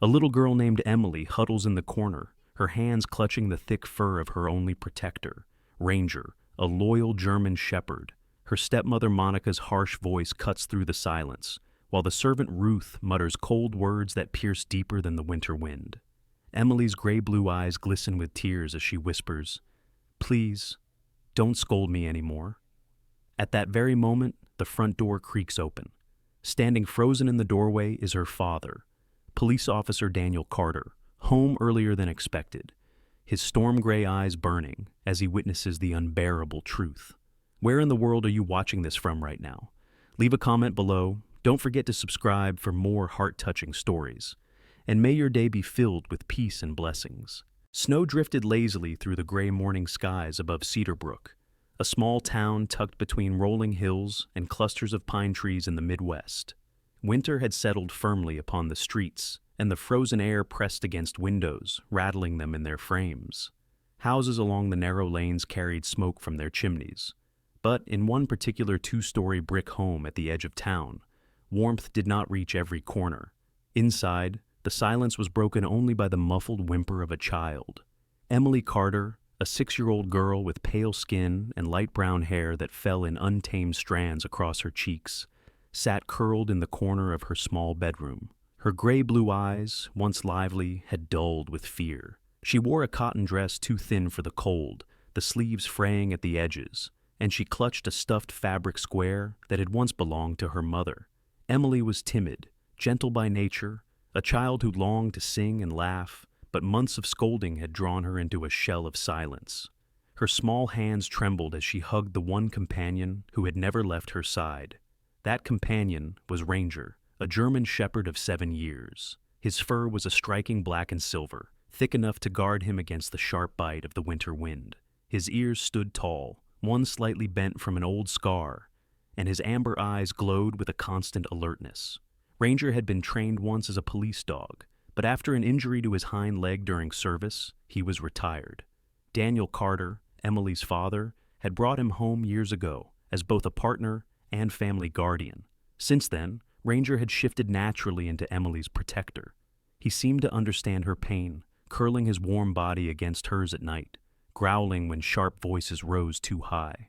A little girl named Emily huddles in the corner, her hands clutching the thick fur of her only protector, Ranger, a loyal German shepherd. Her stepmother Monica's harsh voice cuts through the silence, while the servant Ruth mutters cold words that pierce deeper than the winter wind. Emily's gray-blue eyes glisten with tears as she whispers, "Please, don't scold me anymore." At that very moment, the front door creaks open. Standing frozen in the doorway is her father, Police Officer Daniel Carter, home earlier than expected, his storm-gray eyes burning as he witnesses the unbearable truth. Where in the world are you watching this from right now? Leave a comment below. Don't forget to subscribe for more heart-touching stories. And may your day be filled with peace and blessings. Snow drifted lazily through the gray morning skies above Cedar Brook, a small town tucked between rolling hills and clusters of pine trees in the Midwest. Winter had settled firmly upon the streets, and the frozen air pressed against windows, rattling them in their frames. Houses along the narrow lanes carried smoke from their chimneys. But in one particular two-story brick home at the edge of town, warmth did not reach every corner. Inside, the silence was broken only by the muffled whimper of a child. Emily Carter, a 6-year-old girl with pale skin and light brown hair that fell in untamed strands across her cheeks, sat curled in the corner of her small bedroom. Her gray-blue eyes, once lively, had dulled with fear. She wore a cotton dress too thin for the cold, the sleeves fraying at the edges, and she clutched a stuffed fabric square that had once belonged to her mother. Emily was timid, gentle by nature, a child who longed to sing and laugh, but months of scolding had drawn her into a shell of silence. Her small hands trembled as she hugged the one companion who had never left her side. That companion was Ranger, a German shepherd of 7 years. His fur was a striking black and silver, thick enough to guard him against the sharp bite of the winter wind. His ears stood tall, one slightly bent from an old scar, and his amber eyes glowed with a constant alertness. Ranger had been trained once as a police dog, but after an injury to his hind leg during service, he was retired. Daniel Carter, Emily's father, had brought him home years ago as both a partner and family guardian. Since then, Ranger had shifted naturally into Emily's protector. He seemed to understand her pain, curling his warm body against hers at night, growling when sharp voices rose too high.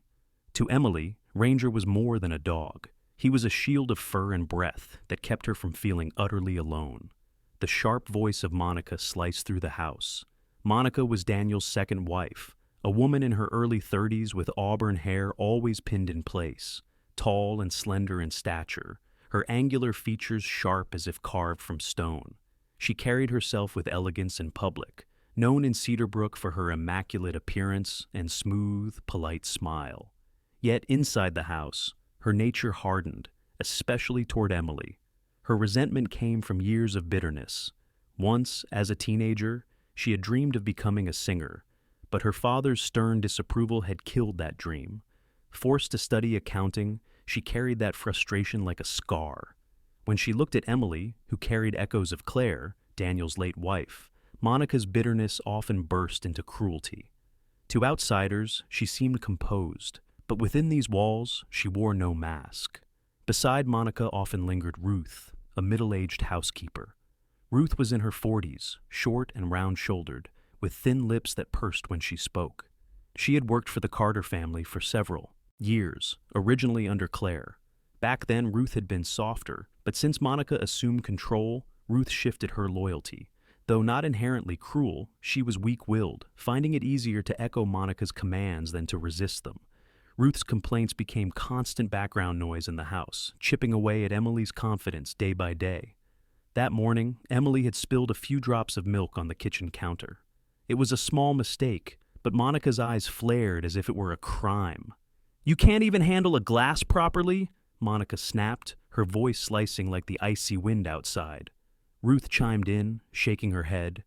To Emily, Ranger was more than a dog. He was a shield of fur and breath that kept her from feeling utterly alone. The sharp voice of Monica sliced through the house. Monica was Daniel's second wife, a woman in her early 30s with auburn hair always pinned in place, tall and slender in stature, her angular features sharp as if carved from stone. She carried herself with elegance in public, known in Cedar Brook for her immaculate appearance and smooth, polite smile. Yet inside the house, her nature hardened, especially toward Emily. Her resentment came from years of bitterness. Once, as a teenager, she had dreamed of becoming a singer, but her father's stern disapproval had killed that dream. Forced to study accounting, she carried that frustration like a scar. When she looked at Emily, who carried echoes of Claire, Daniel's late wife, Monica's bitterness often burst into cruelty. To outsiders, she seemed composed, but within these walls, she wore no mask. Beside Monica often lingered Ruth, a middle-aged housekeeper. Ruth was in her 40s, short and round-shouldered, with thin lips that pursed when she spoke. She had worked for the Carter family for several years, originally under Claire. Back then, Ruth had been softer, but since Monica assumed control, Ruth shifted her loyalty. Though not inherently cruel, she was weak-willed, finding it easier to echo Monica's commands than to resist them. Ruth's complaints became constant background noise in the house, chipping away at Emily's confidence day by day. That morning, Emily had spilled a few drops of milk on the kitchen counter. It was a small mistake, but Monica's eyes flared as if it were a crime. "You can't even handle a glass properly?" Monica snapped, her voice slicing like the icy wind outside. Ruth chimed in, shaking her head.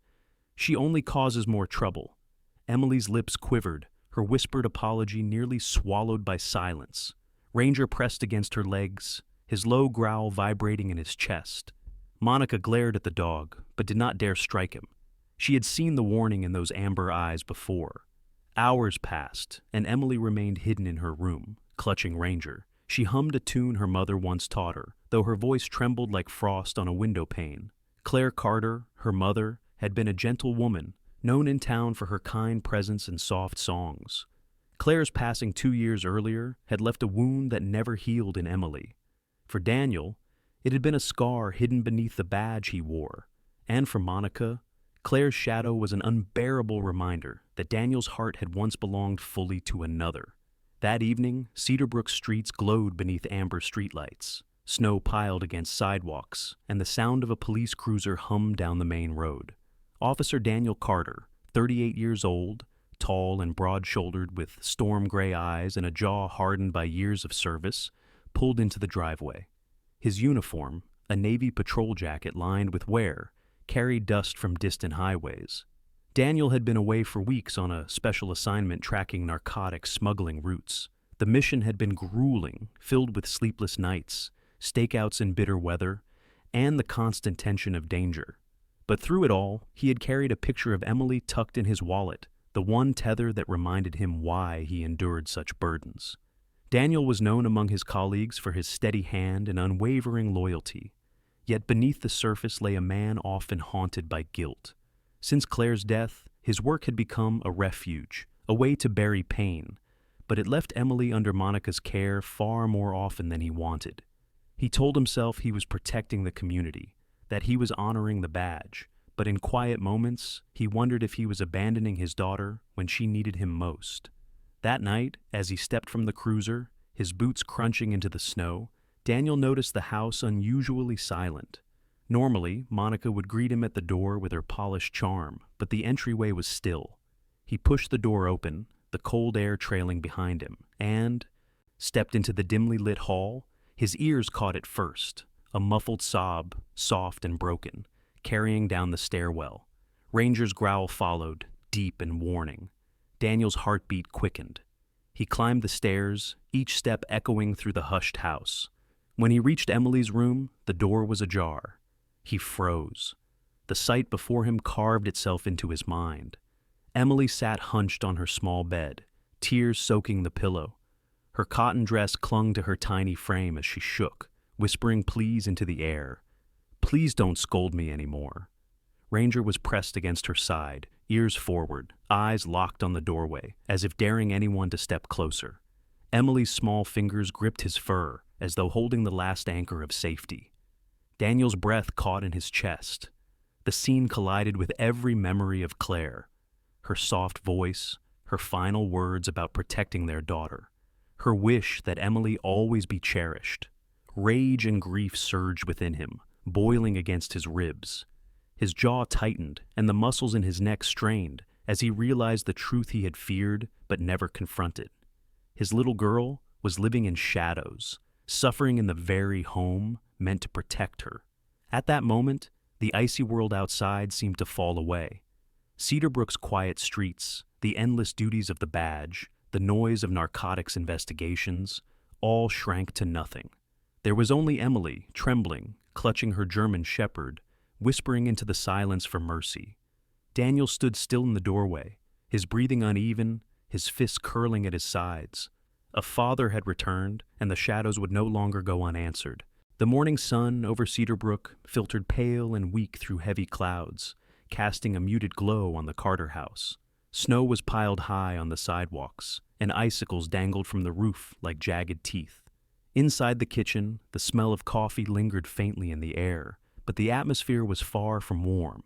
"She only causes more trouble." Emily's lips quivered, her whispered apology nearly swallowed by silence. Ranger pressed against her legs, his low growl vibrating in his chest. Monica glared at the dog, but did not dare strike him. She had seen the warning in those amber eyes before. Hours passed, and Emily remained hidden in her room, clutching Ranger. She hummed a tune her mother once taught her, though her voice trembled like frost on a window pane. Claire Carter, her mother, had been a gentle woman, known in town for her kind presence and soft songs. Claire's passing 2 years earlier had left a wound that never healed in Emily. For Daniel, it had been a scar hidden beneath the badge he wore. And for Monica, Claire's shadow was an unbearable reminder that Daniel's heart had once belonged fully to another. That evening, Cedarbrook streets glowed beneath amber streetlights. Snow piled against sidewalks, and the sound of a police cruiser hummed down the main road. Officer Daniel Carter, 38 years old, tall and broad-shouldered with storm-gray eyes and a jaw hardened by years of service, pulled into the driveway. His uniform, a Navy patrol jacket lined with wear, carried dust from distant highways. Daniel had been away for weeks on a special assignment tracking narcotic smuggling routes. The mission had been grueling, filled with sleepless nights, stakeouts in bitter weather, and the constant tension of danger. But through it all, he had carried a picture of Emily tucked in his wallet, the one tether that reminded him why he endured such burdens. Daniel was known among his colleagues for his steady hand and unwavering loyalty. Yet beneath the surface lay a man often haunted by guilt. Since Claire's death, his work had become a refuge, a way to bury pain, but it left Emily under Monica's care far more often than he wanted. He told himself he was protecting the community, that he was honoring the badge, but in quiet moments, he wondered if he was abandoning his daughter when she needed him most. That night, as he stepped from the cruiser, his boots crunching into the snow, Daniel noticed the house unusually silent. Normally, Monica would greet him at the door with her polished charm, but the entryway was still. He pushed the door open, the cold air trailing behind him, and stepped into the dimly lit hall. His ears caught it first, a muffled sob, soft and broken, carrying down the stairwell. Ranger's growl followed, deep and warning. Daniel's heartbeat quickened. He climbed the stairs, each step echoing through the hushed house. When he reached Emily's room, the door was ajar. He froze. The sight before him carved itself into his mind. Emily sat hunched on her small bed, tears soaking the pillow. Her cotton dress clung to her tiny frame as she shook, whispering pleas into the air. "Please don't scold me anymore." Ranger was pressed against her side, ears forward, eyes locked on the doorway, as if daring anyone to step closer. Emily's small fingers gripped his fur, as though holding the last anchor of safety. Daniel's breath caught in his chest. The scene collided with every memory of Claire. Her soft voice, her final words about protecting their daughter, her wish that Emily always be cherished. Rage and grief surged within him, boiling against his ribs. His jaw tightened, and the muscles in his neck strained as he realized the truth he had feared but never confronted. His little girl was living in shadows, suffering in the very home meant to protect her. At that moment, the icy world outside seemed to fall away. Cedarbrook's quiet streets, the endless duties of the badge, the noise of narcotics investigations, all shrank to nothing. There was only Emily, trembling, clutching her German shepherd, whispering into the silence for mercy. Daniel stood still in the doorway, his breathing uneven, his fists curling at his sides. A father had returned, and the shadows would no longer go unanswered. The morning sun over Cedarbrook filtered pale and weak through heavy clouds, casting a muted glow on the Carter house. Snow was piled high on the sidewalks, and icicles dangled from the roof like jagged teeth. Inside the kitchen, the smell of coffee lingered faintly in the air, but the atmosphere was far from warm.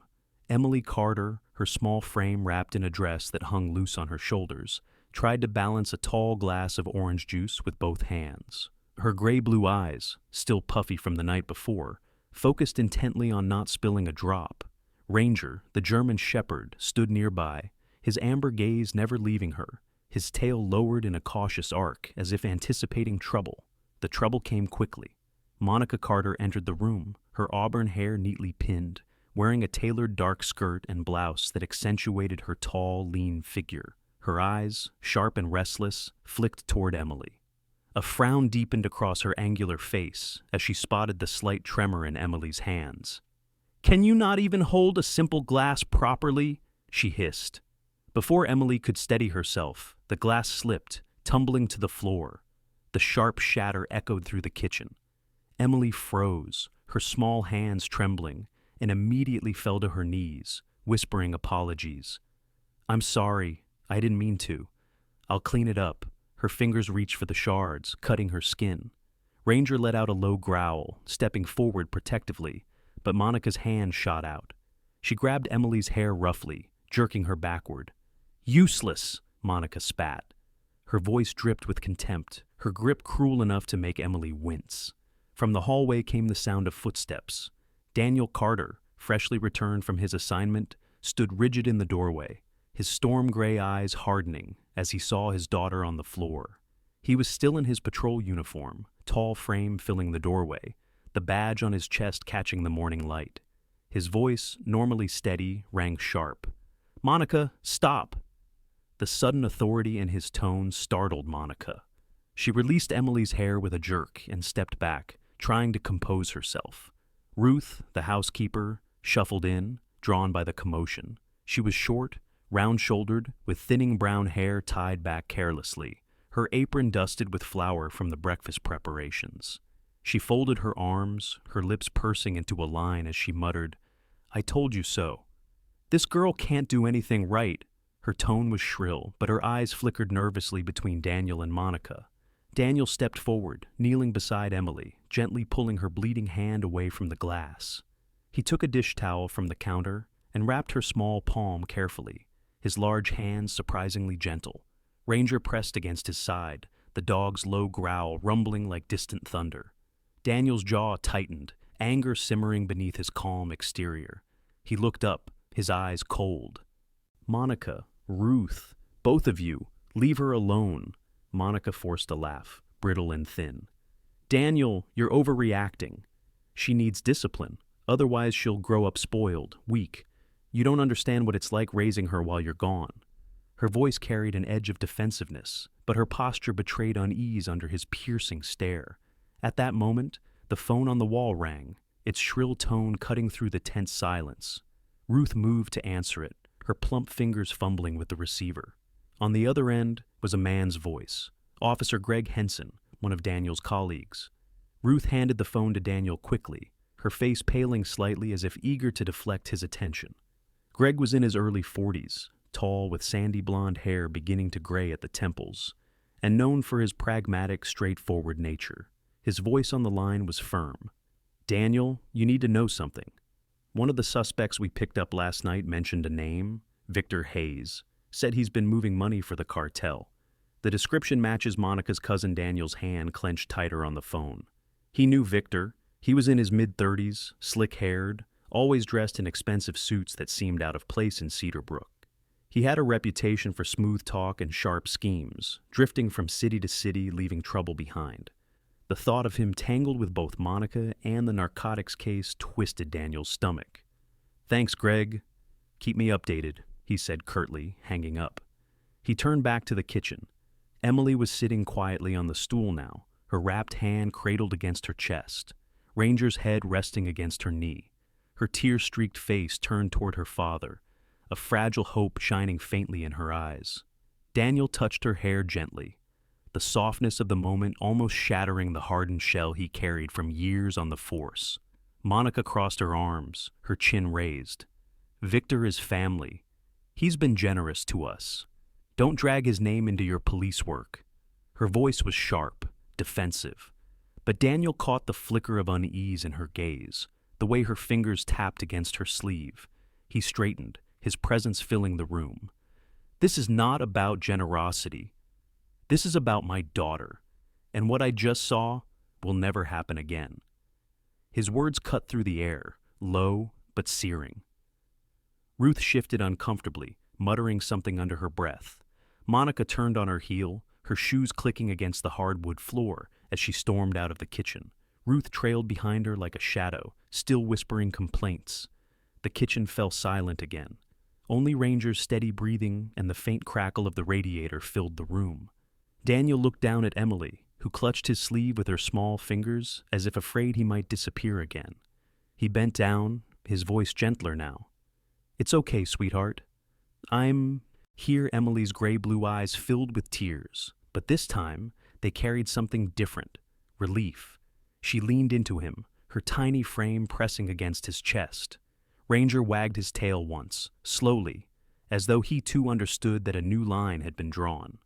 Emily Carter, her small frame wrapped in a dress that hung loose on her shoulders, tried to balance a tall glass of orange juice with both hands. Her gray-blue eyes, still puffy from the night before, focused intently on not spilling a drop. Ranger, the German shepherd, stood nearby, his amber gaze never leaving her, his tail lowered in a cautious arc as if anticipating trouble. The trouble came quickly. Monica Carter entered the room, her auburn hair neatly pinned, wearing a tailored dark skirt and blouse that accentuated her tall, lean figure. Her eyes, sharp and restless, flicked toward Emily. A frown deepened across her angular face as she spotted the slight tremor in Emily's hands. "Can you not even hold a simple glass properly?" she hissed. Before Emily could steady herself, the glass slipped, tumbling to the floor. The sharp shatter echoed through the kitchen. Emily froze, her small hands trembling, and immediately fell to her knees, whispering apologies. "I'm sorry. I didn't mean to. I'll clean it up." Her fingers reached for the shards, cutting her skin. Ranger let out a low growl, stepping forward protectively, but Monica's hand shot out. She grabbed Emily's hair roughly, jerking her backward. "Useless!" Monica spat. Her voice dripped with contempt, her grip cruel enough to make Emily wince. From the hallway came the sound of footsteps. Daniel Carter, freshly returned from his assignment, stood rigid in the doorway, his storm-gray eyes hardening as he saw his daughter on the floor. He was still in his patrol uniform, tall frame filling the doorway, the badge on his chest catching the morning light. His voice, normally steady, rang sharp. "Monica, stop!" The sudden authority in his tone startled Monica. She released Emily's hair with a jerk and stepped back, trying to compose herself. Ruth, the housekeeper, shuffled in, drawn by the commotion. She was short, round-shouldered, with thinning brown hair tied back carelessly, her apron dusted with flour from the breakfast preparations. She folded her arms, her lips pursing into a line as she muttered, "I told you so. This girl can't do anything right." Her tone was shrill, but her eyes flickered nervously between Daniel and Monica. Daniel stepped forward, kneeling beside Emily, gently pulling her bleeding hand away from the glass. He took a dish towel from the counter and wrapped her small palm carefully, his large hands surprisingly gentle. Ranger pressed against his side, the dog's low growl rumbling like distant thunder. Daniel's jaw tightened, anger simmering beneath his calm exterior. He looked up, his eyes cold. "Monica, Ruth, both of you, leave her alone." Monica forced a laugh, brittle and thin. "Daniel, you're overreacting. She needs discipline, otherwise she'll grow up spoiled, weak. You don't understand what it's like raising her while you're gone." Her voice carried an edge of defensiveness, but her posture betrayed unease under his piercing stare. At that moment, the phone on the wall rang, its shrill tone cutting through the tense silence. Ruth moved to answer it, her plump fingers fumbling with the receiver. On the other end was a man's voice, Officer Greg Henson, one of Daniel's colleagues. Ruth handed the phone to Daniel quickly, her face paling slightly as if eager to deflect his attention. Greg was in his early 40s, tall with sandy blonde hair beginning to gray at the temples, and known for his pragmatic, straightforward nature. His voice on the line was firm. "Daniel, you need to know something. One of the suspects we picked up last night mentioned a name, Victor Hayes, said he's been moving money for the cartel. The description matches Monica's cousin Daniel's hand clenched tighter on the phone. He knew Victor. He was in his mid-30s, slick-haired, always dressed in expensive suits that seemed out of place in Cedar Brook. He had a reputation for smooth talk and sharp schemes, drifting from city to city, leaving trouble behind. The thought of him tangled with both Monica and the narcotics case twisted Daniel's stomach. "Thanks, Greg. Keep me updated," he said curtly, hanging up. He turned back to the kitchen. Emily was sitting quietly on the stool now, her wrapped hand cradled against her chest, Ranger's head resting against her knee. Her tear-streaked face turned toward her father, a fragile hope shining faintly in her eyes. Daniel touched her hair gently, the softness of the moment almost shattering the hardened shell he carried from years on the force. Monica crossed her arms, her chin raised. "Victor is family. He's been generous to us. Don't drag his name into your police work." Her voice was sharp, defensive, but Daniel caught the flicker of unease in her gaze, the way her fingers tapped against her sleeve. He straightened, his presence filling the room. "This is not about generosity. This is about my daughter, and what I just saw will never happen again." His words cut through the air, low but searing. Ruth shifted uncomfortably, muttering something under her breath. Monica turned on her heel, her shoes clicking against the hardwood floor as she stormed out of the kitchen. Ruth trailed behind her like a shadow, still whispering complaints. The kitchen fell silent again. Only Ranger's steady breathing and the faint crackle of the radiator filled the room. Daniel looked down at Emily, who clutched his sleeve with her small fingers as if afraid he might disappear again. He bent down, his voice gentler now. "It's okay, sweetheart. Here Emily's gray-blue eyes filled with tears, but this time they carried something different, relief. She leaned into him, her tiny frame pressing against his chest. Ranger wagged his tail once, slowly, as though he too understood that a new line had been drawn.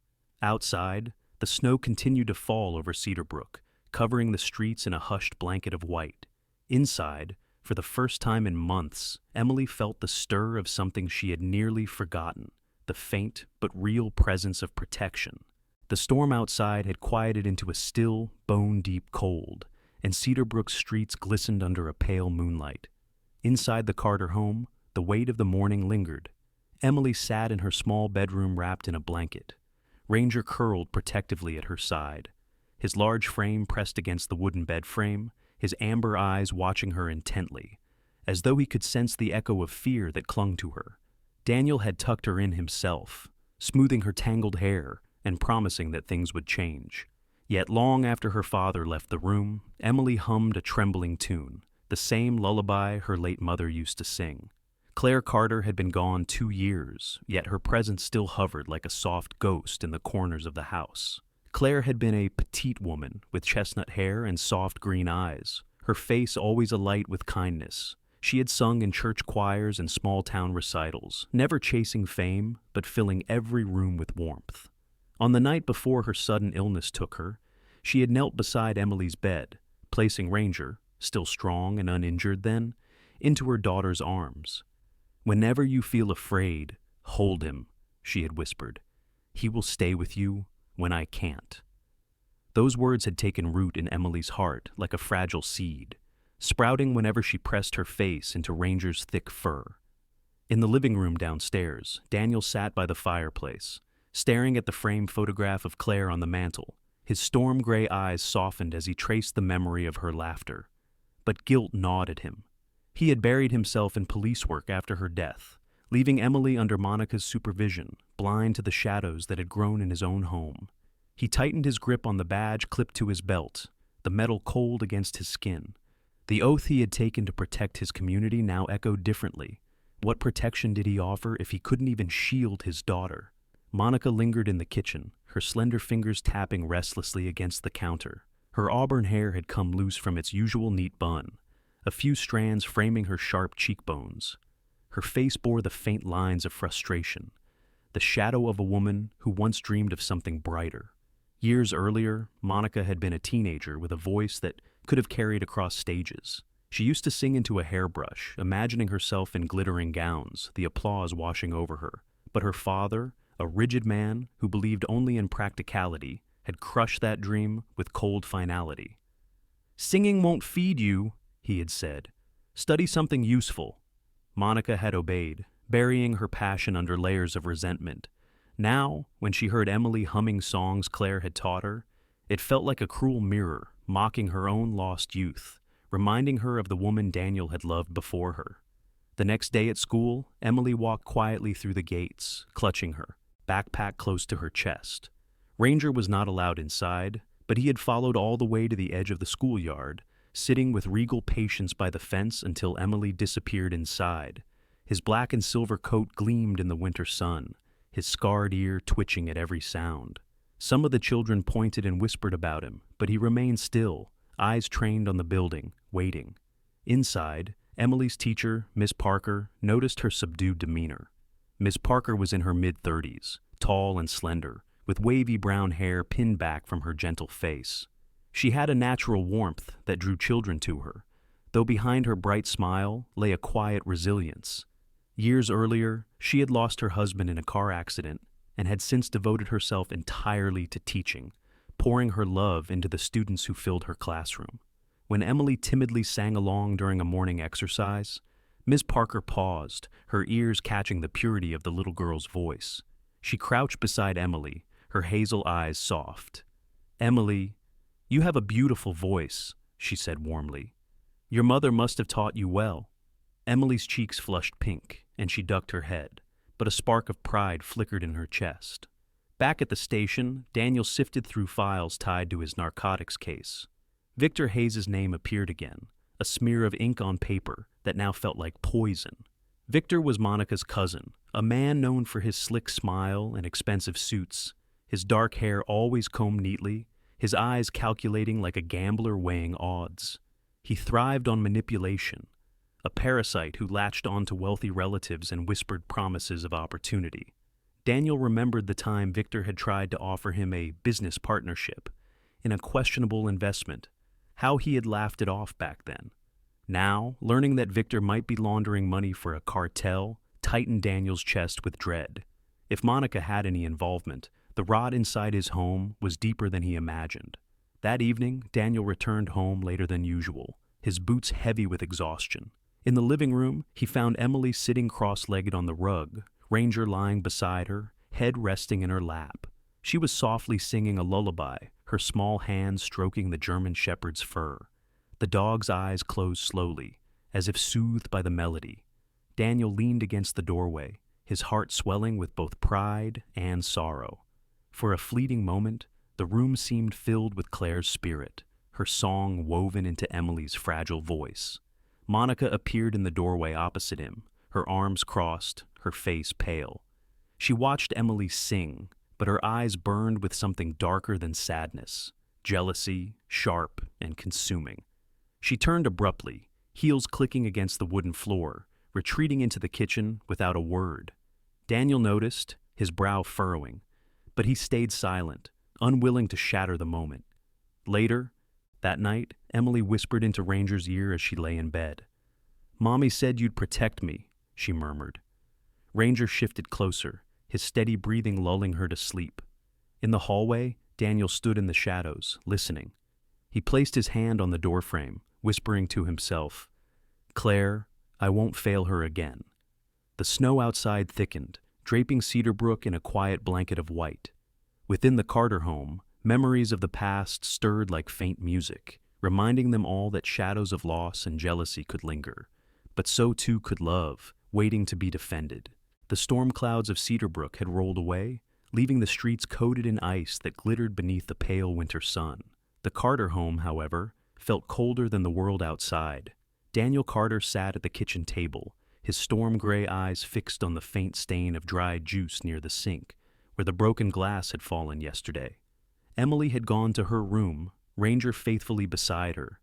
Outside, the snow continued to fall over Cedar Brook, covering the streets in a hushed blanket of white. Inside, for the first time in months, Emily felt the stir of something she had nearly forgotten, the faint but real presence of protection. The storm outside had quieted into a still, bone-deep cold, and Cedar Brook's streets glistened under a pale moonlight. Inside the Carter home, the weight of the morning lingered. Emily sat in her small bedroom wrapped in a blanket. Ranger curled protectively at her side, his large frame pressed against the wooden bed frame, his amber eyes watching her intently, as though he could sense the echo of fear that clung to her. Daniel had tucked her in himself, smoothing her tangled hair and promising that things would change. Yet long after her father left the room, Emily hummed a trembling tune, the same lullaby her late mother used to sing. Claire Carter had been gone 2 years, yet her presence still hovered like a soft ghost in the corners of the house. Claire had been a petite woman with chestnut hair and soft green eyes, her face always alight with kindness. She had sung in church choirs and small-town recitals, never chasing fame, but filling every room with warmth. On the night before her sudden illness took her, she had knelt beside Emily's bed, placing Ranger, still strong and uninjured then, into her daughter's arms. "Whenever you feel afraid, hold him," she had whispered. "He will stay with you when I can't." Those words had taken root in Emily's heart like a fragile seed, sprouting whenever she pressed her face into Ranger's thick fur. In the living room downstairs, Daniel sat by the fireplace, staring at the framed photograph of Claire on the mantel. His storm-gray eyes softened as he traced the memory of her laughter. But guilt gnawed at him. He had buried himself in police work after her death, leaving Emily under Monica's supervision, blind to the shadows that had grown in his own home. He tightened his grip on the badge clipped to his belt, the metal cold against his skin. The oath he had taken to protect his community now echoed differently. What protection did he offer if he couldn't even shield his daughter? Monica lingered in the kitchen, her slender fingers tapping restlessly against the counter. Her auburn hair had come loose from its usual neat bun, a few strands framing her sharp cheekbones. Her face bore the faint lines of frustration, the shadow of a woman who once dreamed of something brighter. Years earlier, Monica had been a teenager with a voice that could have carried across stages. She used to sing into a hairbrush, imagining herself in glittering gowns, the applause washing over her. But her father, a rigid man who believed only in practicality, had crushed that dream with cold finality. "Singing won't feed you," he had said. "Study something useful." Monica had obeyed, burying her passion under layers of resentment. Now, when she heard Emily humming songs Claire had taught her, it felt like a cruel mirror, mocking her own lost youth, reminding her of the woman Daniel had loved before her. The next day at school, Emily walked quietly through the gates, clutching her, backpack close to her chest. Ranger was not allowed inside, but he had followed all the way to the edge of the schoolyard, sitting with regal patience by the fence until Emily disappeared inside. His black and silver coat gleamed in the winter sun, his scarred ear twitching at every sound. Some of the children pointed and whispered about him, but he remained still, eyes trained on the building, waiting. Inside, Emily's teacher, Miss Parker, noticed her subdued demeanor. Miss Parker was in her mid-30s, tall and slender, with wavy brown hair pinned back from her gentle face. She had a natural warmth that drew children to her, though behind her bright smile lay a quiet resilience. Years earlier, she had lost her husband in a car accident and had since devoted herself entirely to teaching, pouring her love into the students who filled her classroom. When Emily timidly sang along during a morning exercise, Miss Parker paused, her ears catching the purity of the little girl's voice. She crouched beside Emily, her hazel eyes soft. "Emily, you have a beautiful voice," she said warmly. "Your mother must have taught you well." Emily's cheeks flushed pink, and she ducked her head, but a spark of pride flickered in her chest. Back at the station, Daniel sifted through files tied to his narcotics case. Victor Hayes' name appeared again, a smear of ink on paper that now felt like poison. Victor was Monica's cousin, a man known for his slick smile and expensive suits, his dark hair always combed neatly, his eyes calculating like a gambler weighing odds. He thrived on manipulation, a parasite who latched onto wealthy relatives and whispered promises of opportunity. Daniel remembered the time Victor had tried to offer him a business partnership in a questionable investment, how he had laughed it off back then. Now, learning that Victor might be laundering money for a cartel tightened Daniel's chest with dread. If Monica had any involvement, the rot inside his home was deeper than he imagined. That evening, Daniel returned home later than usual, his boots heavy with exhaustion. In the living room, he found Emily sitting cross-legged on the rug, Ranger lying beside her, head resting in her lap. She was softly singing a lullaby, her small hands stroking the German shepherd's fur. The dog's eyes closed slowly, as if soothed by the melody. Daniel leaned against the doorway, his heart swelling with both pride and sorrow. For a fleeting moment, the room seemed filled with Claire's spirit, her song woven into Emily's fragile voice. Monica appeared in the doorway opposite him, her arms crossed, her face pale. She watched Emily sing, but her eyes burned with something darker than sadness, jealousy, sharp and consuming. She turned abruptly, heels clicking against the wooden floor, retreating into the kitchen without a word. Daniel noticed, his brow furrowing, but he stayed silent, unwilling to shatter the moment. Later, that night, Emily whispered into Ranger's ear as she lay in bed. "Mommy said you'd protect me," she murmured. Ranger shifted closer, his steady breathing lulling her to sleep. In the hallway, Daniel stood in the shadows, listening. He placed his hand on the doorframe, whispering to himself, "Claire, I won't fail her again." The snow outside thickened, draping Cedarbrook in a quiet blanket of white. Within the Carter home, memories of the past stirred like faint music, reminding them all that shadows of loss and jealousy could linger. But so too could love, waiting to be defended. The storm clouds of Cedarbrook had rolled away, leaving the streets coated in ice that glittered beneath the pale winter sun. The Carter home, however, felt colder than the world outside. Daniel Carter sat at the kitchen table, his storm-gray eyes fixed on the faint stain of dried juice near the sink, where the broken glass had fallen yesterday. Emily had gone to her room, Ranger faithfully beside her,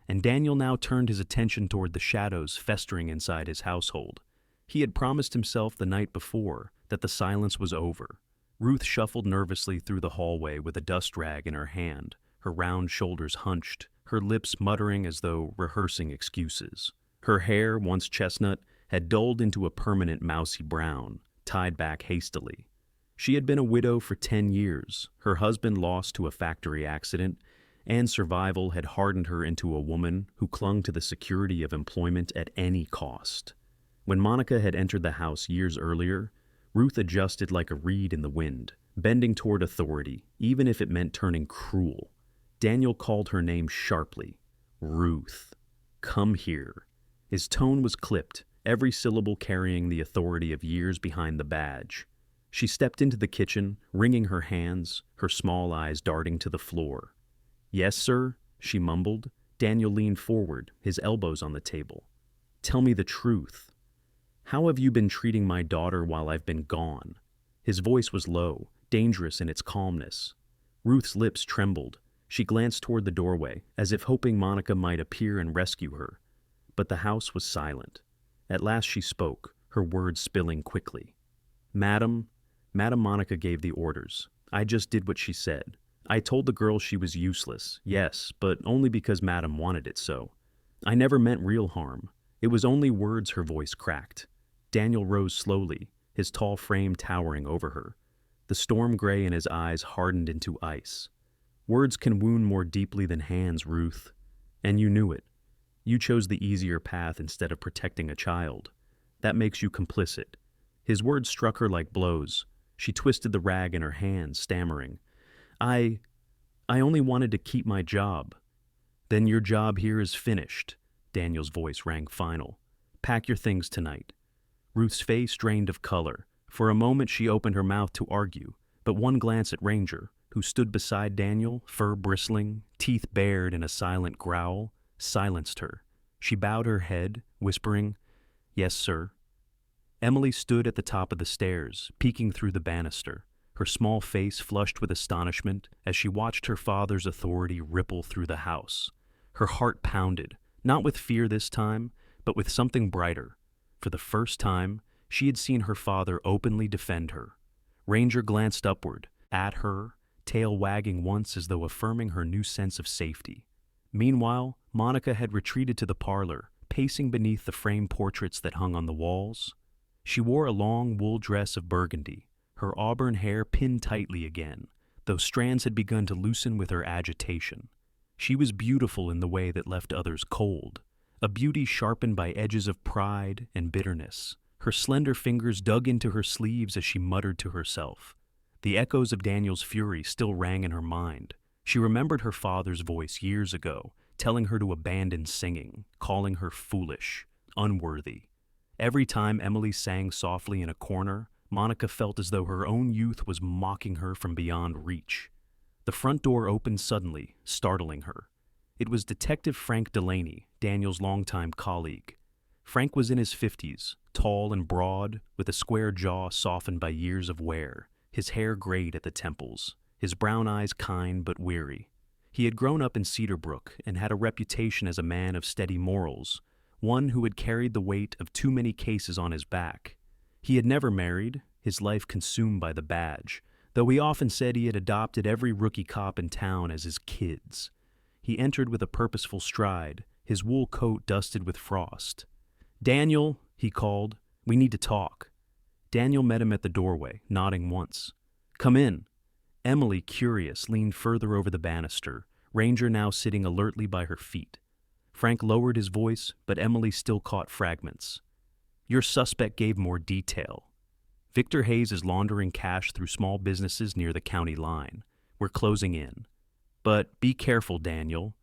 and Daniel now turned his attention toward the shadows festering inside his household. He had promised himself the night before that the silence was over. Ruth shuffled nervously through the hallway with a dust rag in her hand, her round shoulders hunched, her lips muttering as though rehearsing excuses. Her hair, once chestnut, had dulled into a permanent mousy brown, tied back hastily. She had been a widow for 10 years, her husband lost to a factory accident, and survival had hardened her into a woman who clung to the security of employment at any cost. When Monica had entered the house years earlier, Ruth adjusted like a reed in the wind, bending toward authority, even if it meant turning cruel. Daniel called her name sharply. "Ruth, come here." His tone was clipped, every syllable carrying the authority of years behind the badge. She stepped into the kitchen, wringing her hands, her small eyes darting to the floor. "Yes, sir," she mumbled. Daniel leaned forward, his elbows on the table. "Tell me the truth. How have you been treating my daughter while I've been gone?" His voice was low, dangerous in its calmness. Ruth's lips trembled. She glanced toward the doorway, as if hoping Monica might appear and rescue her. But the house was silent. At last she spoke, her words spilling quickly. Madam Monica gave the orders. I just did what she said. I told the girl she was useless, yes, but only because Madam wanted it so. I never meant real harm. It was only words." Her voice cracked. Daniel rose slowly, his tall frame towering over her. The storm gray in his eyes hardened into ice. "Words can wound more deeply than hands, Ruth. And you knew it. You chose the easier path instead of protecting a child. That makes you complicit." His words struck her like blows. She twisted the rag in her hand, stammering, I only wanted to keep my job." "Then your job here is finished." Daniel's voice rang final. "Pack your things tonight." Ruth's face drained of color. For a moment she opened her mouth to argue, but one glance at Ranger, who stood beside Daniel, fur bristling, teeth bared in a silent growl, silenced her. She bowed her head, whispering, "Yes, sir." Emily stood at the top of the stairs, peeking through the banister, her small face flushed with astonishment as she watched her father's authority ripple through the house. Her heart pounded, not with fear this time, but with something brighter. For the first time, she had seen her father openly defend her. Ranger glanced upward, at her, tail wagging once as though affirming her new sense of safety. Meanwhile, Monica had retreated to the parlor, pacing beneath the framed portraits that hung on the walls. She wore a long wool dress of burgundy, her auburn hair pinned tightly again, though strands had begun to loosen with her agitation. She was beautiful in the way that left others cold, a beauty sharpened by edges of pride and bitterness. Her slender fingers dug into her sleeves as she muttered to herself. The echoes of Daniel's fury still rang in her mind. She remembered her father's voice years ago, telling her to abandon singing, calling her foolish, unworthy. Every time Emily sang softly in a corner, Monica felt as though her own youth was mocking her from beyond reach. The front door opened suddenly, startling her. It was Detective Frank Delaney, Daniel's longtime colleague. Frank was in his 50s, tall and broad, with a square jaw softened by years of wear, his hair grayed at the temples, his brown eyes kind but weary. He had grown up in Cedarbrook and had a reputation as a man of steady morals, one who had carried the weight of too many cases on his back. He had never married, his life consumed by the badge, though he often said he had adopted every rookie cop in town as his kids. He entered with a purposeful stride, his wool coat dusted with frost. "Daniel," he called, "we need to talk." Daniel met him at the doorway, nodding once. "Come in." Emily, curious, leaned further over the banister, Ranger now sitting alertly by her feet. Frank lowered his voice, but Emily still caught fragments. "Your suspect gave more detail. Victor Hayes is laundering cash through small businesses near the county line. We're closing in. But be careful, Daniel.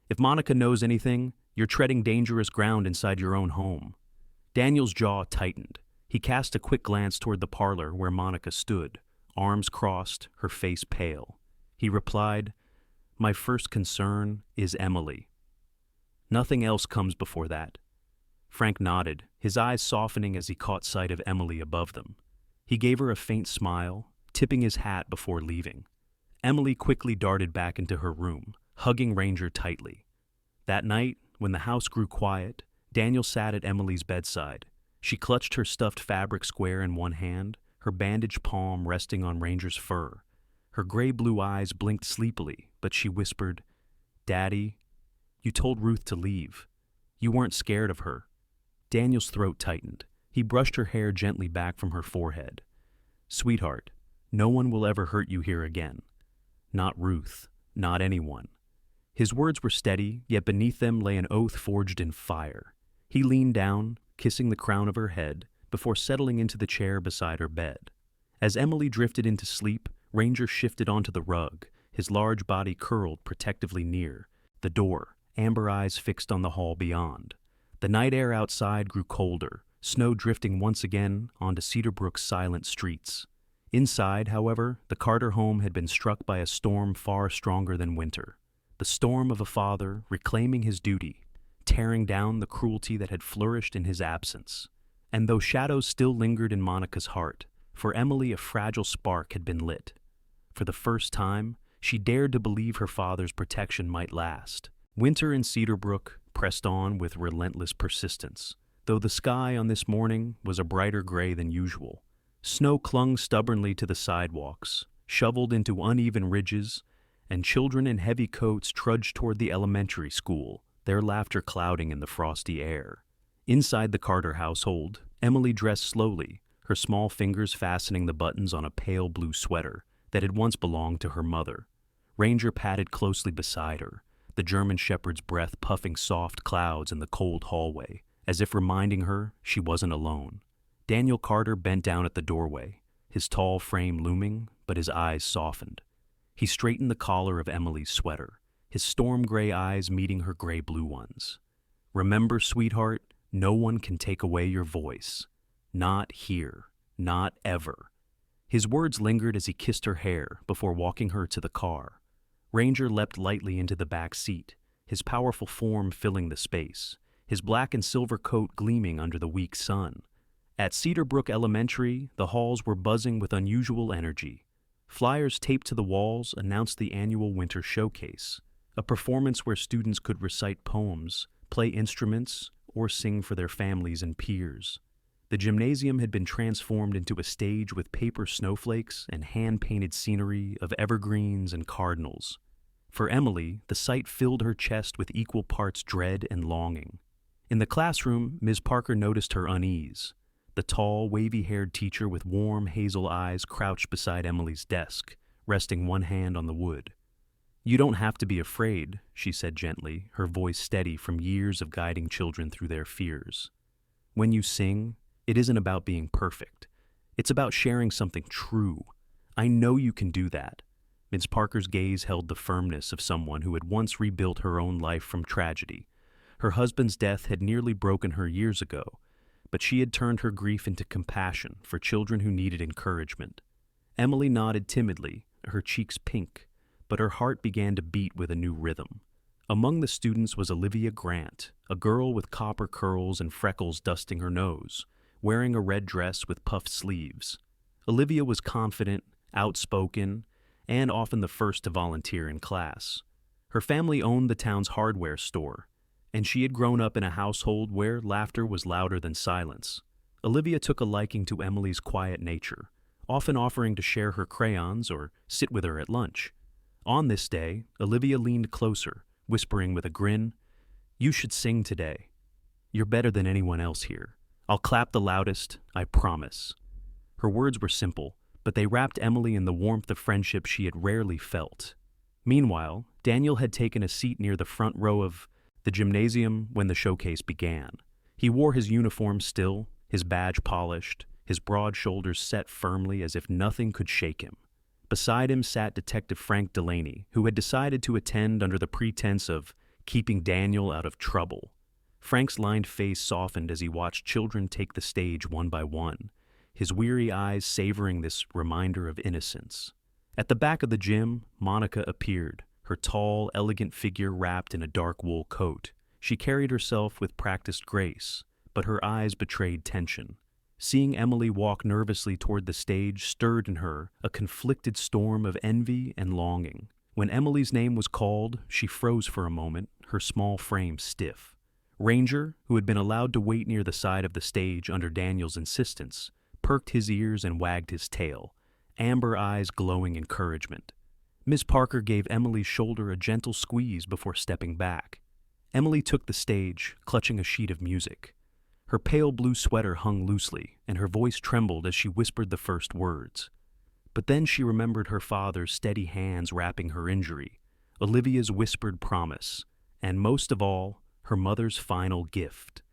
If Monica knows anything, you're treading dangerous ground inside your own home." Daniel's jaw tightened. He cast a quick glance toward the parlor where Monica stood, arms crossed, her face pale. He replied, "My first concern is Emily. Nothing else comes before that." Frank nodded, his eyes softening as he caught sight of Emily above them. He gave her a faint smile, tipping his hat before leaving. Emily quickly darted back into her room, hugging Ranger tightly. That night, when the house grew quiet, Daniel sat at Emily's bedside. She clutched her stuffed fabric square in one hand, her bandaged palm resting on Ranger's fur. Her gray-blue eyes blinked sleepily, but she whispered, "Daddy, you told Ruth to leave. You weren't scared of her." Daniel's throat tightened. He brushed her hair gently back from her forehead. "Sweetheart, no one will ever hurt you here again. Not Ruth, not anyone." His words were steady, yet beneath them lay an oath forged in fire. He leaned down, kissing the crown of her head, before settling into the chair beside her bed. As Emily drifted into sleep, Ranger shifted onto the rug, his large body curled protectively near the door, amber eyes fixed on the hall beyond. The night air outside grew colder, snow drifting once again onto Cedarbrook's silent streets. Inside, however, the Carter home had been struck by a storm far stronger than winter. The storm of a father reclaiming his duty, tearing down the cruelty that had flourished in his absence. And though shadows still lingered in Monica's heart, for Emily a fragile spark had been lit. For the first time, she dared to believe her father's protection might last. Winter in Cedarbrook pressed on with relentless persistence, though the sky on this morning was a brighter gray than usual. Snow clung stubbornly to the sidewalks, shoveled into uneven ridges, and children in heavy coats trudged toward the elementary school, their laughter clouding in the frosty air. Inside the Carter household, Emily dressed slowly, her small fingers fastening the buttons on a pale blue sweater that had once belonged to her mother. Ranger padded closely beside her, the German shepherd's breath puffing soft clouds in the cold hallway, as if reminding her she wasn't alone. Daniel Carter bent down at the doorway, his tall frame looming, but his eyes softened. He straightened the collar of Emily's sweater, his storm-gray eyes meeting her gray-blue ones. "Remember, sweetheart, no one can take away your voice. Not here. Not ever." His words lingered as he kissed her hair before walking her to the car. Ranger leapt lightly into the back seat, his powerful form filling the space, his black and silver coat gleaming under the weak sun. At Cedarbrook Elementary, the halls were buzzing with unusual energy. Flyers taped to the walls announced the annual winter showcase, a performance where students could recite poems, play instruments, or sing for their families and peers. The gymnasium had been transformed into a stage with paper snowflakes and hand-painted scenery of evergreens and cardinals. For Emily, the sight filled her chest with equal parts dread and longing. In the classroom, Ms. Parker noticed her unease. The tall, wavy-haired teacher with warm hazel eyes crouched beside Emily's desk, resting one hand on the wood. "You don't have to be afraid," she said gently, her voice steady from years of guiding children through their fears. "When you sing, it isn't about being perfect. It's about sharing something true. I know you can do that." Ms. Parker's gaze held the firmness of someone who had once rebuilt her own life from tragedy. Her husband's death had nearly broken her years ago, but she had turned her grief into compassion for children who needed encouragement. Emily nodded timidly, her cheeks pink, but her heart began to beat with a new rhythm. Among the students was Olivia Grant, a girl with copper curls and freckles dusting her nose, wearing a red dress with puffed sleeves. Olivia was confident, outspoken, and often the first to volunteer in class. Her family owned the town's hardware store, and she had grown up in a household where laughter was louder than silence. Olivia took a liking to Emily's quiet nature, often offering to share her crayons or sit with her at lunch. On this day, Olivia leaned closer, whispering with a grin, "You should sing today. You're better than anyone else here. I'll clap the loudest, I promise." Her words were simple, but they wrapped Emily in the warmth of friendship she had rarely felt. Meanwhile, Daniel had taken a seat near the front row of the gymnasium when the showcase began. He wore his uniform still, his badge polished, his broad shoulders set firmly as if nothing could shake him. Beside him sat Detective Frank Delaney, who had decided to attend under the pretense of keeping Daniel out of trouble. Frank's lined face softened as he watched children take the stage one by one, his weary eyes savoring this reminder of innocence. At the back of the gym, Monica appeared, her tall, elegant figure wrapped in a dark wool coat. She carried herself with practiced grace, but her eyes betrayed tension. Seeing Emily walk nervously toward the stage stirred in her a conflicted storm of envy and longing. When Emily's name was called, she froze for a moment, her small frame stiff. Ranger, who had been allowed to wait near the side of the stage under Daniel's insistence, perked his ears and wagged his tail, amber eyes glowing encouragement. Miss Parker gave Emily's shoulder a gentle squeeze before stepping back. Emily took the stage, clutching a sheet of music. Her pale blue sweater hung loosely, and her voice trembled as she whispered the first words. But then she remembered her father's steady hands wrapping her injury, Olivia's whispered promise, and most of all, her mother's final gift.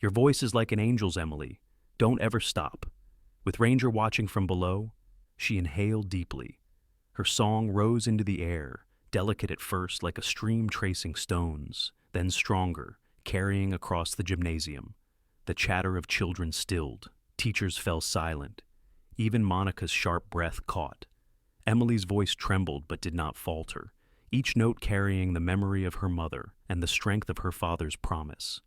"Your voice is like an angel's, Emily. Don't ever stop." With Ranger watching from below, she inhaled deeply. Her song rose into the air, delicate at first like a stream tracing stones, then stronger, carrying across the gymnasium. The chatter of children stilled. Teachers fell silent. Even Monica's sharp breath caught. Emily's voice trembled but did not falter, each note carrying the memory of her mother and the strength of her father's promise.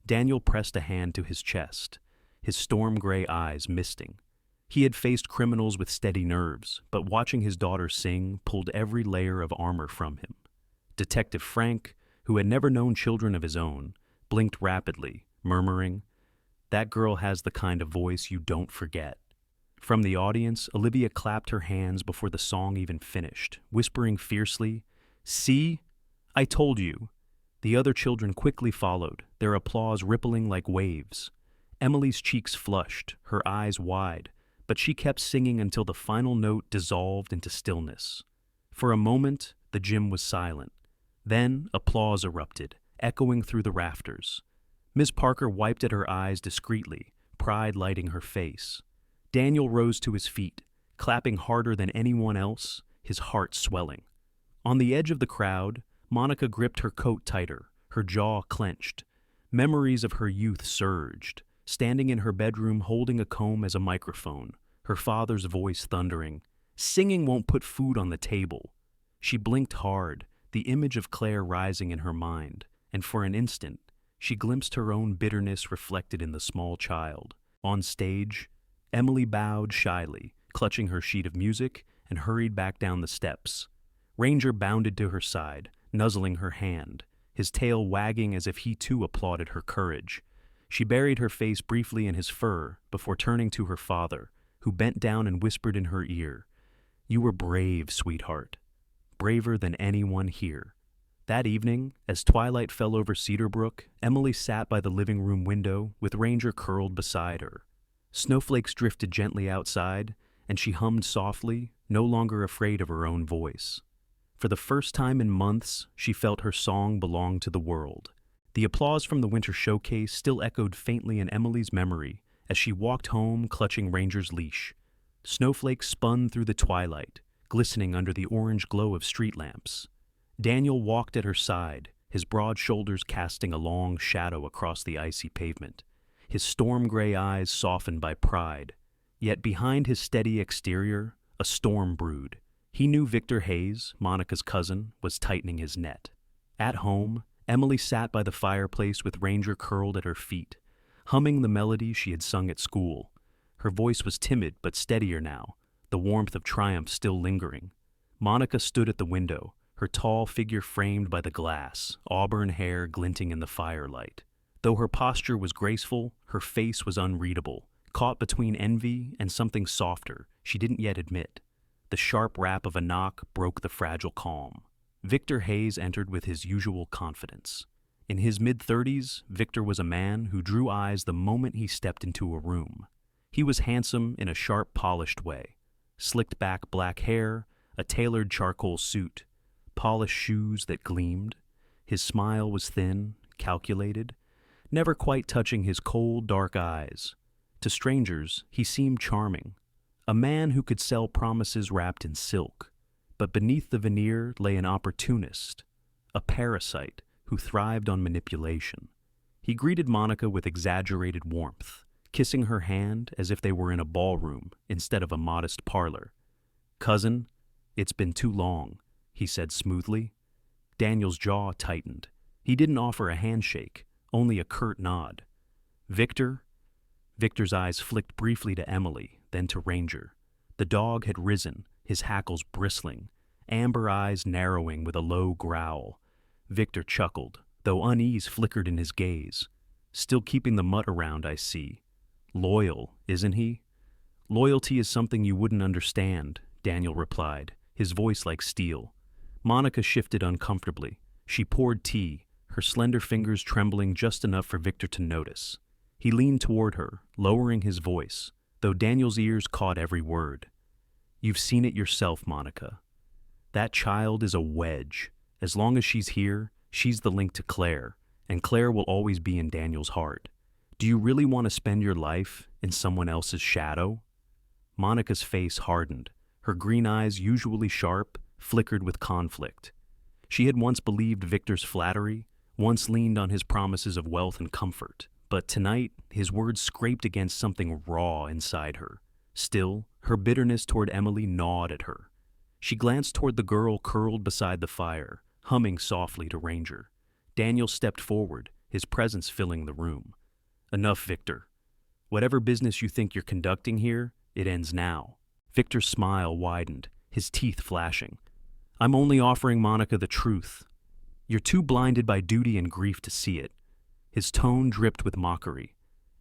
Daniel pressed a hand to his chest, his storm-gray eyes misting. He had faced criminals with steady nerves, but watching his daughter sing pulled every layer of armor from him. Detective Frank, who had never known children of his own, blinked rapidly, murmuring, "That girl has the kind of voice you don't forget." From the audience, Olivia clapped her hands before the song even finished, whispering fiercely, "See? I told you." The other children quickly followed, their applause rippling like waves. Emily's cheeks flushed, her eyes wide, but she kept singing until the final note dissolved into stillness. For a moment, the gym was silent. Then, applause erupted, echoing through the rafters. Miss Parker wiped at her eyes discreetly, pride lighting her face. Daniel rose to his feet, clapping harder than anyone else, his heart swelling. On the edge of the crowd, Monica gripped her coat tighter, her jaw clenched. Memories of her youth surged, standing in her bedroom holding a comb as a microphone, her father's voice thundering, "Singing won't put food on the table." She blinked hard, the image of Claire rising in her mind, and for an instant, she glimpsed her own bitterness reflected in the small child. On stage, Emily bowed shyly, clutching her sheet of music, and hurried back down the steps. Ranger bounded to her side, nuzzling her hand, his tail wagging as if he too applauded her courage. She buried her face briefly in his fur before turning to her father, who bent down and whispered in her ear, "You were brave, sweetheart. Braver than anyone here." That evening, as twilight fell over Cedar Brook, Emily sat by the living room window with Ranger curled beside her. Snowflakes drifted gently outside, and she hummed softly, no longer afraid of her own voice. For the first time in months, she felt her song belonged to the world. The applause from the winter showcase still echoed faintly in Emily's memory as she walked home clutching Ranger's leash. Snowflakes spun through the twilight, glistening under the orange glow of street lamps. Daniel walked at her side, his broad shoulders casting a long shadow across the icy pavement, his storm-gray eyes softened by pride. Yet behind his steady exterior, a storm brewed. He knew Victor Hayes, Monica's cousin, was tightening his net. At home, Emily sat by the fireplace with Ranger curled at her feet, humming the melody she had sung at school. Her voice was timid but steadier now, the warmth of triumph still lingering. Monica stood at the window, her tall figure framed by the glass, auburn hair glinting in the firelight. Though her posture was graceful, her face was unreadable, caught between envy and something softer she didn't yet admit. The sharp rap of a knock broke the fragile calm. Victor Hayes entered with his usual confidence. In his mid-30s, Victor was a man who drew eyes the moment he stepped into a room. He was handsome in a sharp, polished way. Slicked back black hair, a tailored charcoal suit, polished shoes that gleamed. His smile was thin, calculated, never quite touching his cold, dark eyes. To strangers, he seemed charming. A man who could sell promises wrapped in silk. But beneath the veneer lay an opportunist, a parasite who thrived on manipulation. He greeted Monica with exaggerated warmth, kissing her hand as if they were in a ballroom instead of a modest parlor. "Cousin, it's been too long," he said smoothly. Daniel's jaw tightened. He didn't offer a handshake, only a curt nod. "Victor?" Victor's eyes flicked briefly to Emily, then to Ranger. The dog had risen, his hackles bristling, amber eyes narrowing with a low growl. Victor chuckled, though unease flickered in his gaze. "Still keeping the mutt around, I see. Loyal, isn't he?" "Loyalty is something you wouldn't understand," Daniel replied, his voice like steel. Monica shifted uncomfortably. She poured tea, her slender fingers trembling just enough for Victor to notice. He leaned toward her, lowering his voice, though Daniel's ears caught every word. "You've seen it yourself, Monica. That child is a wedge. As long as she's here, she's the link to Claire, and Claire will always be in Daniel's heart. Do you really want to spend your life in someone else's shadow?" Monica's face hardened. Her green eyes, usually sharp, flickered with conflict. She had once believed Victor's flattery, once leaned on his promises of wealth and comfort, but tonight his words scraped against something raw inside her. Still, her bitterness toward Emily gnawed at her. She glanced toward the girl curled beside the fire, humming softly to Ranger. Daniel stepped forward, his presence filling the room. "Enough, Victor. Whatever business you think you're conducting here, it ends now." Victor's smile widened, his teeth flashing. "I'm only offering Monica the truth. You're too blinded by duty and grief to see it." His tone dripped with mockery.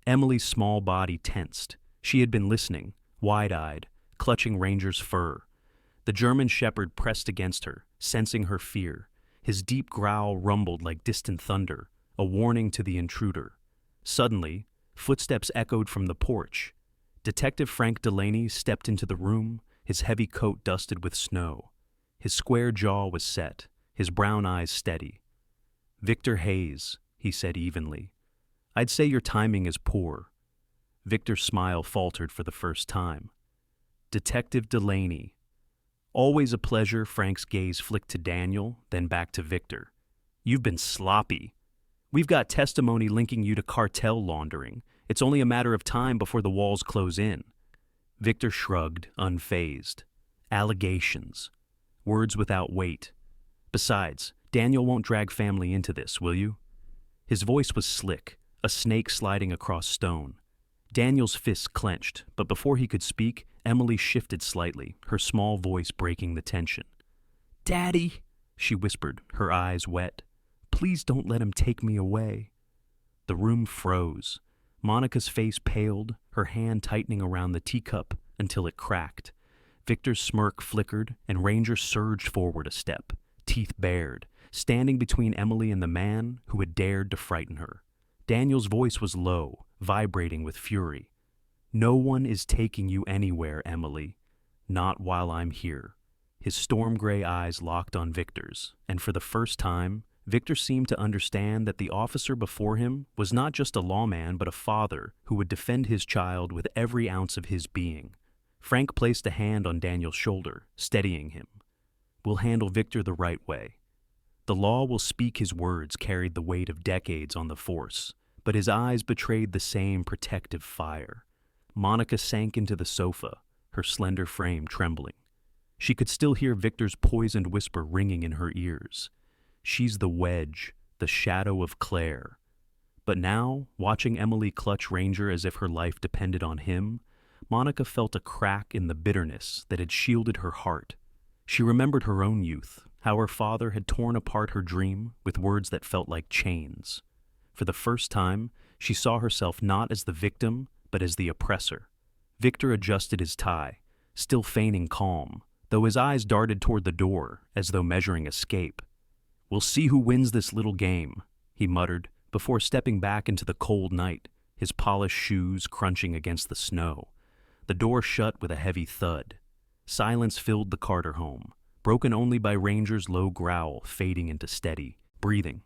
Emily's small body tensed. She had been listening, wide-eyed, clutching Ranger's fur. The German shepherd pressed against her, sensing her fear. His deep growl rumbled like distant thunder, a warning to the intruder. Suddenly, footsteps echoed from the porch. Detective Frank Delaney stepped into the room, his heavy coat dusted with snow. His square jaw was set, his brown eyes steady. "Victor Hayes," he said evenly. "I'd say your timing is poor." Victor's smile faltered for the first time. "Detective Delaney." "Always a pleasure." Frank's gaze flicked to Daniel, then back to Victor. "You've been sloppy. We've got testimony linking you to cartel laundering. It's only a matter of time before the walls close in." Victor shrugged, unfazed. "Allegations. Words without weight. Besides, Daniel won't drag family into this, will you?" His voice was slick, a snake sliding across stone. Daniel's fists clenched, but before he could speak, Emily shifted slightly, her small voice breaking the tension. "Daddy," she whispered, her eyes wet. "Please don't let him take me away." The room froze. Monica's face paled, her hand tightening around the teacup until it cracked. Victor's smirk flickered, and Ranger surged forward a step, teeth bared, standing between Emily and the man who had dared to frighten her. Daniel's voice was low, vibrating with fury. "No one is taking you anywhere, Emily. Not while I'm here." His storm gray eyes locked on Victor's, and for the first time, Victor seemed to understand that the officer before him was not just a lawman but a father who would defend his child with every ounce of his being. Frank placed a hand on Daniel's shoulder, steadying him. "We'll handle Victor the right way. The law will speak." His words carried the weight of decades on the force, but his eyes betrayed the same protective fire. Monica sank into the sofa, her slender frame trembling. She could still hear Victor's poisoned whisper ringing in her ears. "She's the wedge, the shadow of Claire." But now, watching Emily clutch Ranger as if her life depended on him, Monica felt a crack in the bitterness that had shielded her heart. She remembered her own youth, how her father had torn apart her dream with words that felt like chains. For the first time, she saw herself not as the victim, but as the oppressor. Victor adjusted his tie, still feigning calm, though his eyes darted toward the door as though measuring escape. "We'll see who wins this little game," he muttered, before stepping back into the cold night, his polished shoes crunching against the snow. The door shut with a heavy thud. Silence filled the Carter home, broken only by Ranger's low growl fading into steady breathing.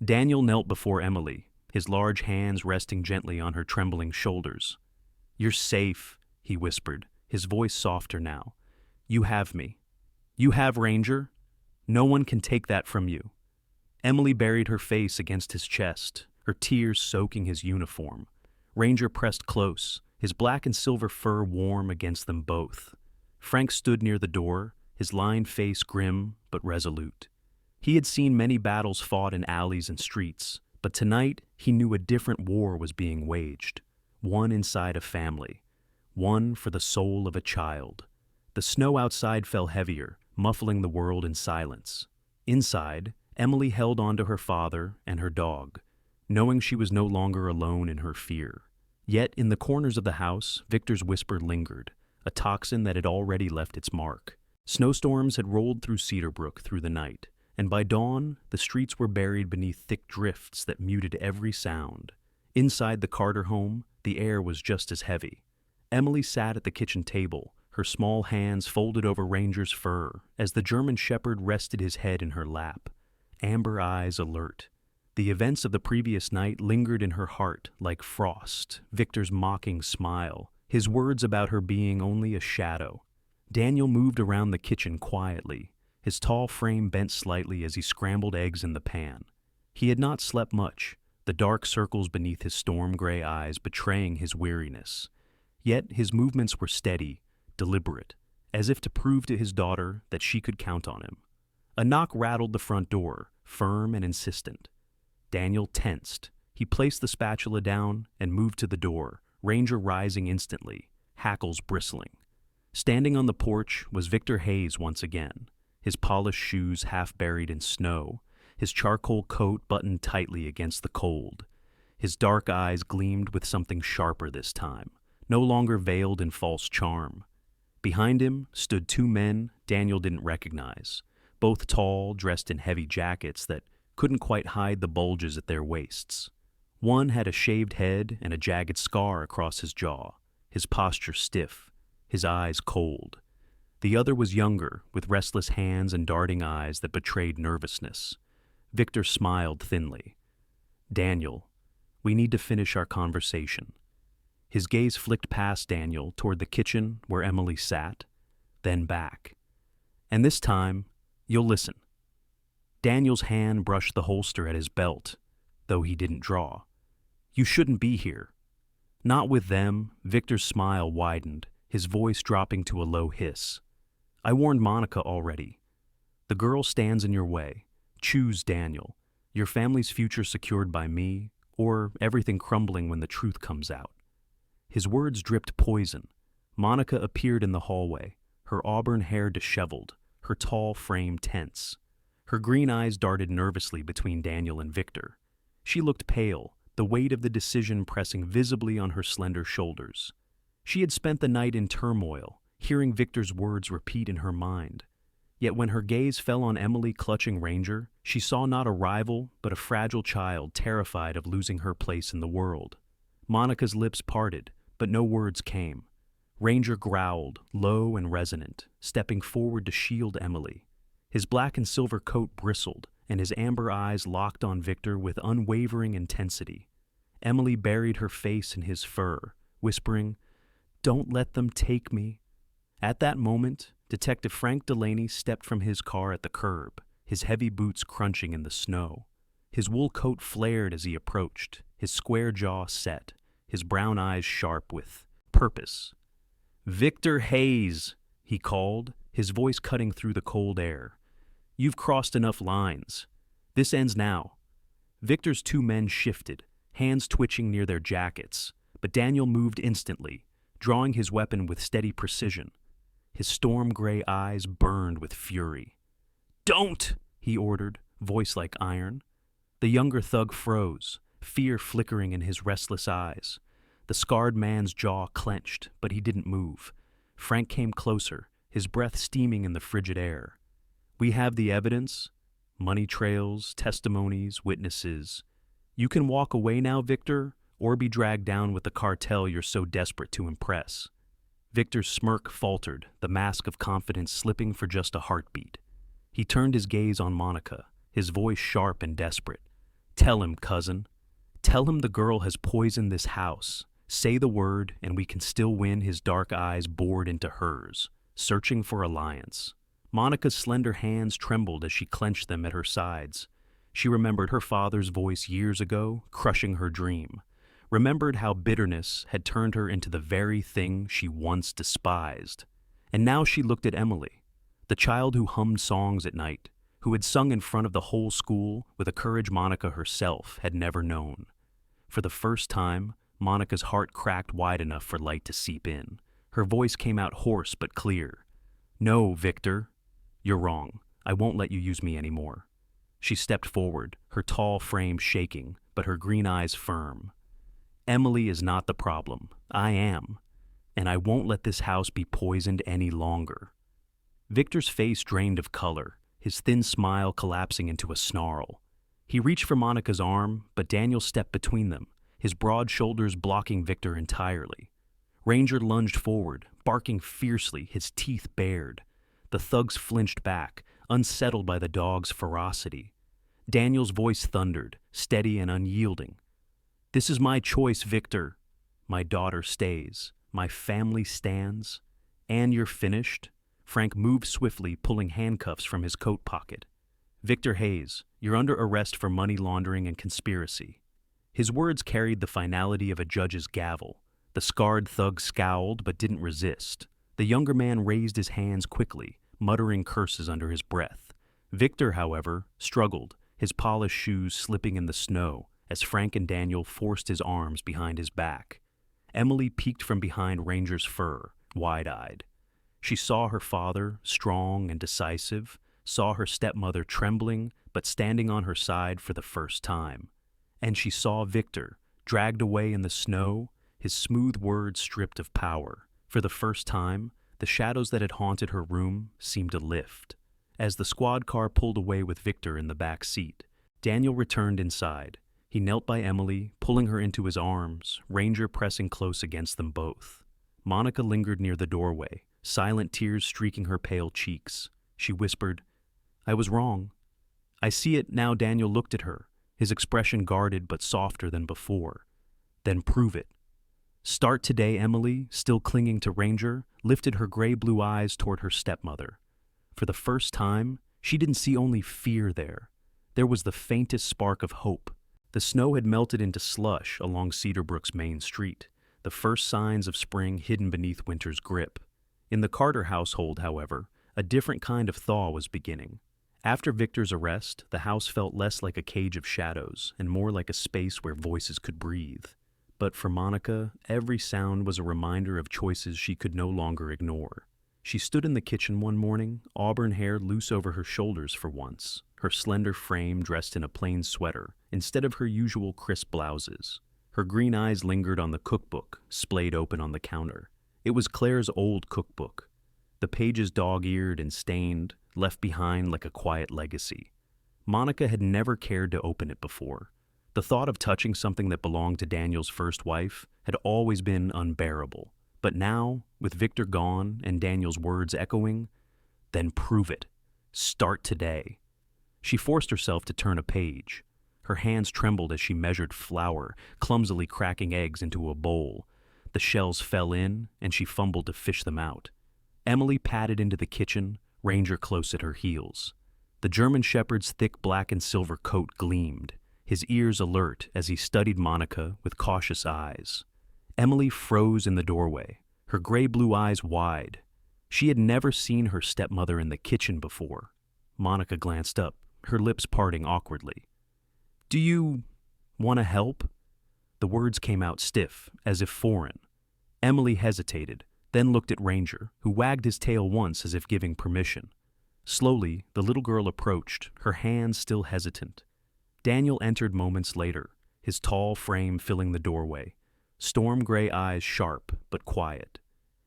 Daniel knelt before Emily, his large hands resting gently on her trembling shoulders. "You're safe," he whispered, his voice softer now. "You have me. You have Ranger. No one can take that from you." Emily buried her face against his chest, her tears soaking his uniform. Ranger pressed close, his black and silver fur warm against them both. Frank stood near the door, his lined face grim but resolute. He had seen many battles fought in alleys and streets, but tonight he knew a different war was being waged, one inside a family, one for the soul of a child. The snow outside fell heavier, muffling the world in silence. Inside, Emily held on to her father and her dog, knowing she was no longer alone in her fear. Yet in the corners of the house, Victor's whisper lingered, a toxin that had already left its mark. Snowstorms had rolled through Cedarbrook through the night, and by dawn, the streets were buried beneath thick drifts that muted every sound. Inside the Carter home, the air was just as heavy. Emily sat at the kitchen table, her small hands folded over Ranger's fur as the German shepherd rested his head in her lap, amber eyes alert. The events of the previous night lingered in her heart like frost, Victor's mocking smile, his words about her being only a shadow. Daniel moved around the kitchen quietly, his tall frame bent slightly as he scrambled eggs in the pan. He had not slept much, the dark circles beneath his storm-gray eyes betraying his weariness. Yet his movements were steady, deliberate, as if to prove to his daughter that she could count on him. A knock rattled the front door, firm and insistent. Daniel tensed. He placed the spatula down and moved to the door, Ranger rising instantly, hackles bristling. Standing on the porch was Victor Hayes once again, his polished shoes half buried in snow, his charcoal coat buttoned tightly against the cold. His dark eyes gleamed with something sharper this time, no longer veiled in false charm. Behind him stood two men Daniel didn't recognize, both tall, dressed in heavy jackets that couldn't quite hide the bulges at their waists. One had a shaved head and a jagged scar across his jaw, his posture stiff, his eyes cold. The other was younger, with restless hands and darting eyes that betrayed nervousness. Victor smiled thinly. "Daniel, we need to finish our conversation." His gaze flicked past Daniel toward the kitchen where Emily sat, then back. "And this time, you'll listen." Daniel's hand brushed the holster at his belt, though he didn't draw. "You shouldn't be here." "Not with them." Victor's smile widened, his voice dropping to a low hiss. "I warned Monica already. The girl stands in your way. Choose, Daniel. Your family's future secured by me, or everything crumbling when the truth comes out." His words dripped poison. Monica appeared in the hallway, her auburn hair disheveled, her tall frame tense. Her green eyes darted nervously between Daniel and Victor. She looked pale, the weight of the decision pressing visibly on her slender shoulders. She had spent the night in turmoil, hearing Victor's words repeat in her mind. Yet when her gaze fell on Emily clutching Ranger, she saw not a rival, but a fragile child terrified of losing her place in the world. Monica's lips parted, but no words came. Ranger growled, low and resonant, stepping forward to shield Emily. His black and silver coat bristled, and his amber eyes locked on Victor with unwavering intensity. Emily buried her face in his fur, whispering, "Don't let them take me." At that moment, Detective Frank Delaney stepped from his car at the curb, his heavy boots crunching in the snow. His wool coat flared as he approached, his square jaw set, his brown eyes sharp with purpose. "Victor Hayes," he called, his voice cutting through the cold air. "You've crossed enough lines. This ends now." Victor's two men shifted, hands twitching near their jackets, but Daniel moved instantly, drawing his weapon with steady precision. His storm-gray eyes burned with fury. "Don't!" he ordered, voice like iron. The younger thug froze, fear flickering in his restless eyes. The scarred man's jaw clenched, but he didn't move. Frank came closer, his breath steaming in the frigid air. "We have the evidence, money trails, testimonies, witnesses. You can walk away now, Victor, or be dragged down with the cartel you're so desperate to impress." Victor's smirk faltered, the mask of confidence slipping for just a heartbeat. He turned his gaze on Monica, his voice sharp and desperate. "Tell him, cousin. Tell him the girl has poisoned this house. Say the word, and we can still win." His dark eyes bored into hers, searching for alliance. Monica's slender hands trembled as she clenched them at her sides. She remembered her father's voice years ago, crushing her dream. Remembered how bitterness had turned her into the very thing she once despised. And now she looked at Emily, the child who hummed songs at night, who had sung in front of the whole school with a courage Monica herself had never known. For the first time, Monica's heart cracked wide enough for light to seep in. Her voice came out hoarse but clear. "No, Victor. You're wrong. I won't let you use me anymore." She stepped forward, her tall frame shaking, but her green eyes firm. "Emily is not the problem. I am. And I won't let this house be poisoned any longer." Victor's face drained of color, his thin smile collapsing into a snarl. He reached for Monica's arm, but Daniel stepped between them, his broad shoulders blocking Victor entirely. Ranger lunged forward, barking fiercely, his teeth bared. The thugs flinched back, unsettled by the dog's ferocity. Daniel's voice thundered, steady and unyielding. "This is my choice, Victor. My daughter stays. My family stands. And you're finished?" Frank moved swiftly, pulling handcuffs from his coat pocket. "Victor Hayes, you're under arrest for money laundering and conspiracy." His words carried the finality of a judge's gavel. The scarred thug scowled but didn't resist. The younger man raised his hands quickly, muttering curses under his breath. Victor, however, struggled, his polished shoes slipping in the snow as Frank and Daniel forced his arms behind his back. Emily peeked from behind Ranger's fur, wide-eyed. She saw her father, strong and decisive, saw her stepmother trembling but standing on her side for the first time. And she saw Victor, dragged away in the snow, his smooth words stripped of power. For the first time, the shadows that had haunted her room seemed to lift. As the squad car pulled away with Victor in the back seat, Daniel returned inside. He knelt by Emily, pulling her into his arms, Ranger pressing close against them both. Monica lingered near the doorway, silent tears streaking her pale cheeks. She whispered, "I was wrong." "I see it now." Daniel looked at her, his expression guarded but softer than before. "Then prove it." "Start today." Emily, still clinging to Ranger, lifted her gray-blue eyes toward her stepmother. For the first time, she didn't see only fear there. There was the faintest spark of hope. The snow had melted into slush along Cedarbrook's main street, the first signs of spring hidden beneath winter's grip. In the Carter household, however, a different kind of thaw was beginning. After Victor's arrest, the house felt less like a cage of shadows and more like a space where voices could breathe. But for Monica, every sound was a reminder of choices she could no longer ignore. She stood in the kitchen one morning, auburn hair loose over her shoulders for once, her slender frame dressed in a plain sweater instead of her usual crisp blouses. Her green eyes lingered on the cookbook, splayed open on the counter. It was Claire's old cookbook, the pages dog-eared and stained, left behind like a quiet legacy. Monica had never cared to open it before. The thought of touching something that belonged to Daniel's first wife had always been unbearable. But now, with Victor gone and Daniel's words echoing, then prove it. Start today. She forced herself to turn a page. Her hands trembled as she measured flour, clumsily cracking eggs into a bowl. The shells fell in, and she fumbled to fish them out. Emily padded into the kitchen, Ranger close at her heels. The German Shepherd's thick black and silver coat gleamed, his ears alert as he studied Monica with cautious eyes. Emily froze in the doorway, her gray-blue eyes wide. She had never seen her stepmother in the kitchen before. Monica glanced up, her lips parting awkwardly. "Do you want to help?" The words came out stiff, as if foreign. Emily hesitated, then looked at Ranger, who wagged his tail once as if giving permission. Slowly, the little girl approached, her hands still hesitant. Daniel entered moments later, his tall frame filling the doorway, storm-gray eyes sharp but quiet.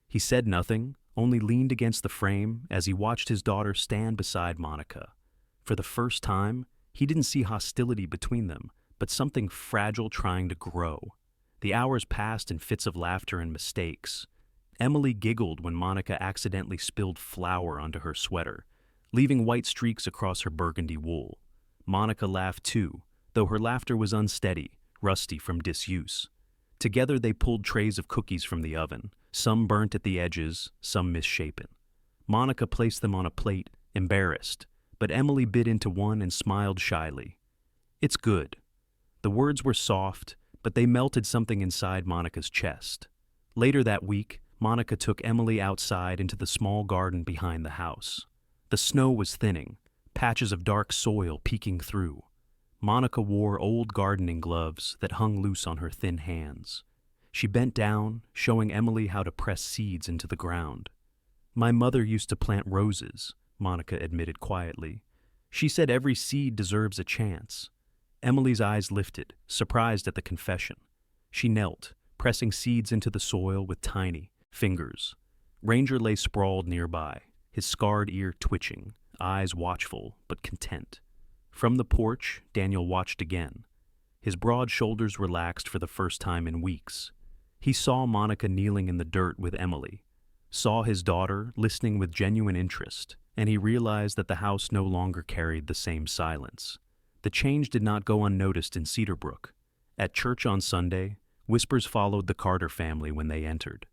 He said nothing, only leaned against the frame as he watched his daughter stand beside Monica. For the first time, he didn't see hostility between them, but something fragile trying to grow. The hours passed in fits of laughter and mistakes. Emily giggled when Monica accidentally spilled flour onto her sweater, leaving white streaks across her burgundy wool. Monica laughed too, though her laughter was unsteady, rusty from disuse. Together they pulled trays of cookies from the oven, some burnt at the edges, some misshapen. Monica placed them on a plate, embarrassed, but Emily bit into one and smiled shyly. "It's good." The words were soft, but they melted something inside Monica's chest. Later that week, Monica took Emily outside into the small garden behind the house. The snow was thinning, patches of dark soil peeking through. Monica wore old gardening gloves that hung loose on her thin hands. She bent down, showing Emily how to press seeds into the ground. "My mother used to plant roses," Monica admitted quietly. "She said every seed deserves a chance." Emily's eyes lifted, surprised at the confession. She knelt, pressing seeds into the soil with tiny fingers. Ranger lay sprawled nearby, his scarred ear twitching, eyes watchful but content. From the porch, Daniel watched again. His broad shoulders relaxed for the first time in weeks. He saw Monica kneeling in the dirt with Emily, saw his daughter listening with genuine interest, and he realized that the house no longer carried the same silence. The change did not go unnoticed in Cedarbrook. At church on Sunday, whispers followed the Carter family when they entered.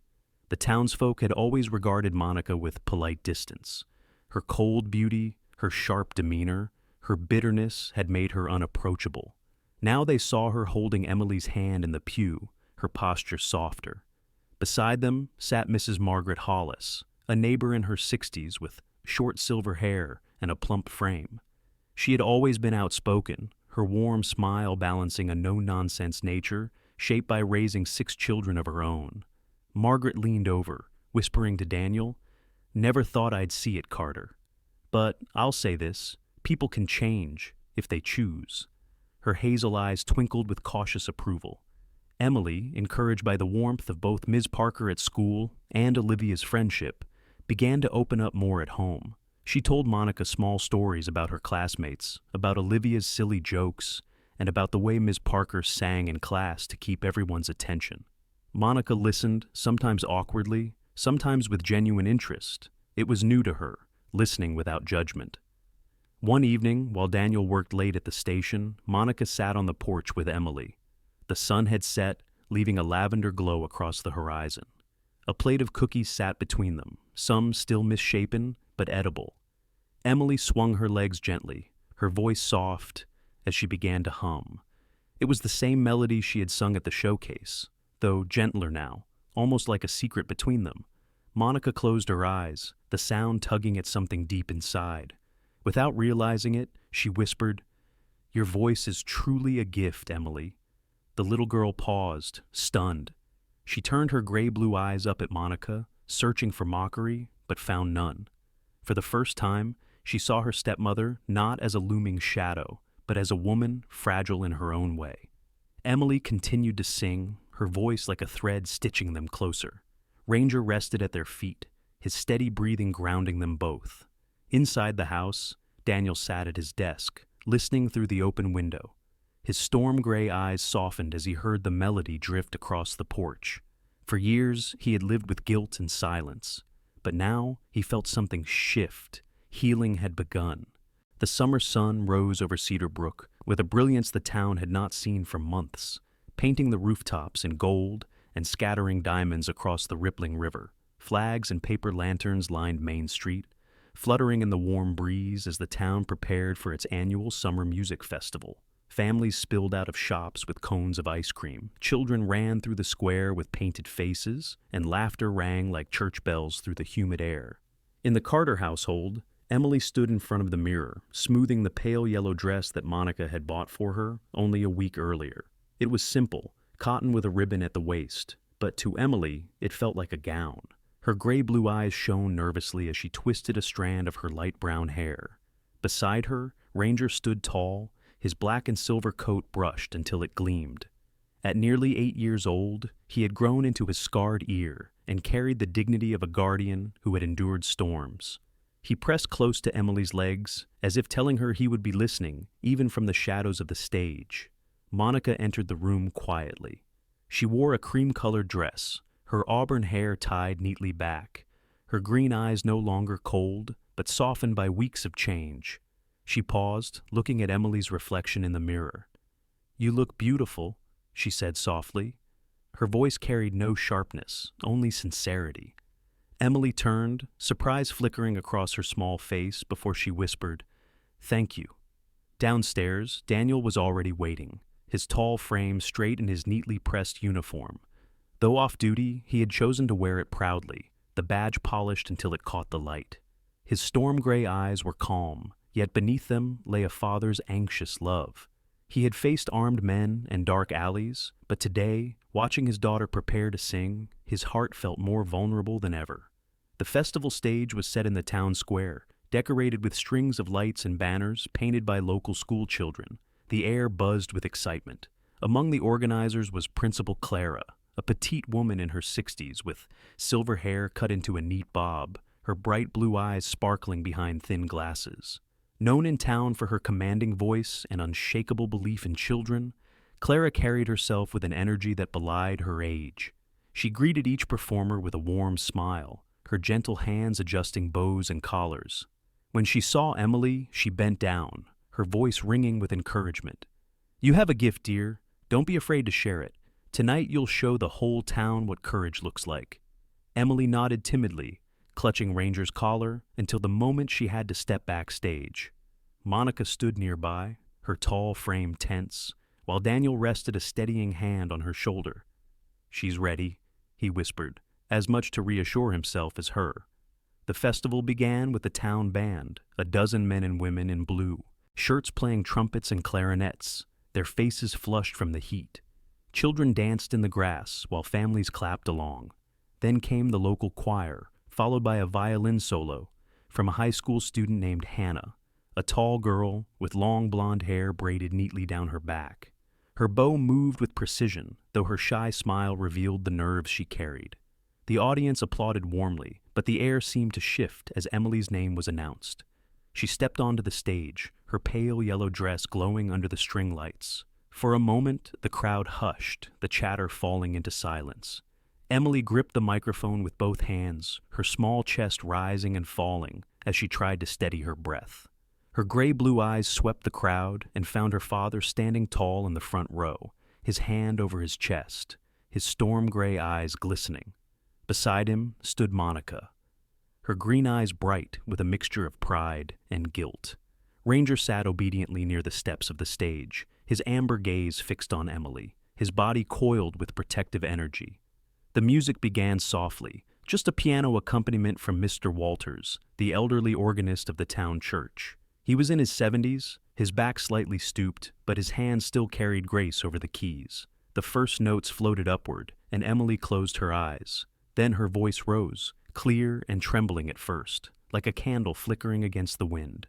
The townsfolk had always regarded Monica with polite distance. Her cold beauty, her sharp demeanor, her bitterness had made her unapproachable. Now they saw her holding Emily's hand in the pew, her posture softer. Beside them sat Mrs. Margaret Hollis, a neighbor in her 60s with short silver hair and a plump frame. She had always been outspoken, her warm smile balancing a no-nonsense nature shaped by raising 6 children of her own. Margaret leaned over, whispering to Daniel, "Never thought I'd see it, Carter. But I'll say this, people can change if they choose." Her hazel eyes twinkled with cautious approval. Emily, encouraged by the warmth of both Ms. Parker at school and Olivia's friendship, began to open up more at home. She told Monica small stories about her classmates, about Olivia's silly jokes, and about the way Ms. Parker sang in class to keep everyone's attention. Monica listened, sometimes awkwardly, sometimes with genuine interest. It was new to her, listening without judgment. One evening, while Daniel worked late at the station, Monica sat on the porch with Emily. The sun had set, leaving a lavender glow across the horizon. A plate of cookies sat between them, some still misshapen, but edible. Emily swung her legs gently, her voice soft, as she began to hum. It was the same melody she had sung at the showcase, though gentler now, almost like a secret between them. Monica closed her eyes, the sound tugging at something deep inside. Without realizing it, she whispered, "Your voice is truly a gift, Emily." The little girl paused, stunned. She turned her gray-blue eyes up at Monica, searching for mockery, but found none. For the first time, She saw her stepmother not as a looming shadow, but as a woman fragile in her own way. Emily continued to sing, her voice like a thread stitching them closer. Ranger rested at their feet, his steady breathing grounding them both. Inside the house, Daniel sat at his desk, listening through the open window. His storm-gray eyes softened as he heard the melody drift across the porch. For years, he had lived with guilt and silence. But now, he felt something shift. Healing had begun. The summer sun rose over Cedar Brook with a brilliance the town had not seen for months, painting the rooftops in gold and scattering diamonds across the rippling river. Flags and paper lanterns lined Main Street, fluttering in the warm breeze as the town prepared for its annual summer music festival. Families spilled out of shops with cones of ice cream. Children ran through the square with painted faces, and laughter rang like church bells through the humid air. In the Carter household, Emily stood in front of the mirror, smoothing the pale yellow dress that Monica had bought for her only a week earlier. It was simple, cotton with a ribbon at the waist, but to Emily, it felt like a gown. Her gray-blue eyes shone nervously as she twisted a strand of her light brown hair. Beside her, Ranger stood tall, his black and silver coat brushed until it gleamed. At nearly 8 years old, he had grown into his scarred ear and carried the dignity of a guardian who had endured storms. He pressed close to Emily's legs, as if telling her he would be listening, even from the shadows of the stage. Monica entered the room quietly. She wore a cream-colored dress, her auburn hair tied neatly back, her green eyes no longer cold, but softened by weeks of change. She paused, looking at Emily's reflection in the mirror. "You look beautiful," she said softly. Her voice carried no sharpness, only sincerity. Emily turned, surprise flickering across her small face before she whispered, "Thank you." Downstairs, Daniel was already waiting, his tall frame straight in his neatly pressed uniform. Though off-duty, he had chosen to wear it proudly, the badge polished until it caught the light. His storm-gray eyes were calm, yet beneath them lay a father's anxious love. He had faced armed men and dark alleys, but today, watching his daughter prepare to sing, his heart felt more vulnerable than ever. The festival stage was set in the town square, decorated with strings of lights and banners painted by local school children. The air buzzed with excitement. Among the organizers was Principal Clara, a petite woman in her 60s with silver hair cut into a neat bob, her bright blue eyes sparkling behind thin glasses. Known in town for her commanding voice and unshakable belief in children, Clara carried herself with an energy that belied her age. She greeted each performer with a warm smile, her gentle hands adjusting bows and collars. When she saw Emily, she bent down, her voice ringing with encouragement. "You have a gift, dear. Don't be afraid to share it. Tonight you'll show the whole town what courage looks like." Emily nodded timidly, clutching Ranger's collar until the moment she had to step backstage. Monica stood nearby, her tall frame tense, while Daniel rested a steadying hand on her shoulder. "She's ready," he whispered, as much to reassure himself as her. The festival began with the town band, a dozen men and women in blue, shirts playing trumpets and clarinets, their faces flushed from the heat. Children danced in the grass while families clapped along. Then came the local choir, followed by a violin solo from a high school student named Hannah, a tall girl with long blonde hair braided neatly down her back. Her bow moved with precision, though her shy smile revealed the nerves she carried. The audience applauded warmly, but the air seemed to shift as Emily's name was announced. She stepped onto the stage, her pale yellow dress glowing under the string lights. For a moment, the crowd hushed, the chatter falling into silence. Emily gripped the microphone with both hands, her small chest rising and falling as she tried to steady her breath. Her gray-blue eyes swept the crowd and found her father standing tall in the front row, his hand over his chest, his storm-gray eyes glistening. Beside him stood Monica, her green eyes bright with a mixture of pride and guilt. Ranger sat obediently near the steps of the stage, his amber gaze fixed on Emily, his body coiled with protective energy. The music began softly, just a piano accompaniment from Mr. Walters, the elderly organist of the town church. He was in his 70s, his back slightly stooped, but his hands still carried grace over the keys. The first notes floated upward, and Emily closed her eyes. Then her voice rose, clear and trembling at first. like a candle flickering against the wind.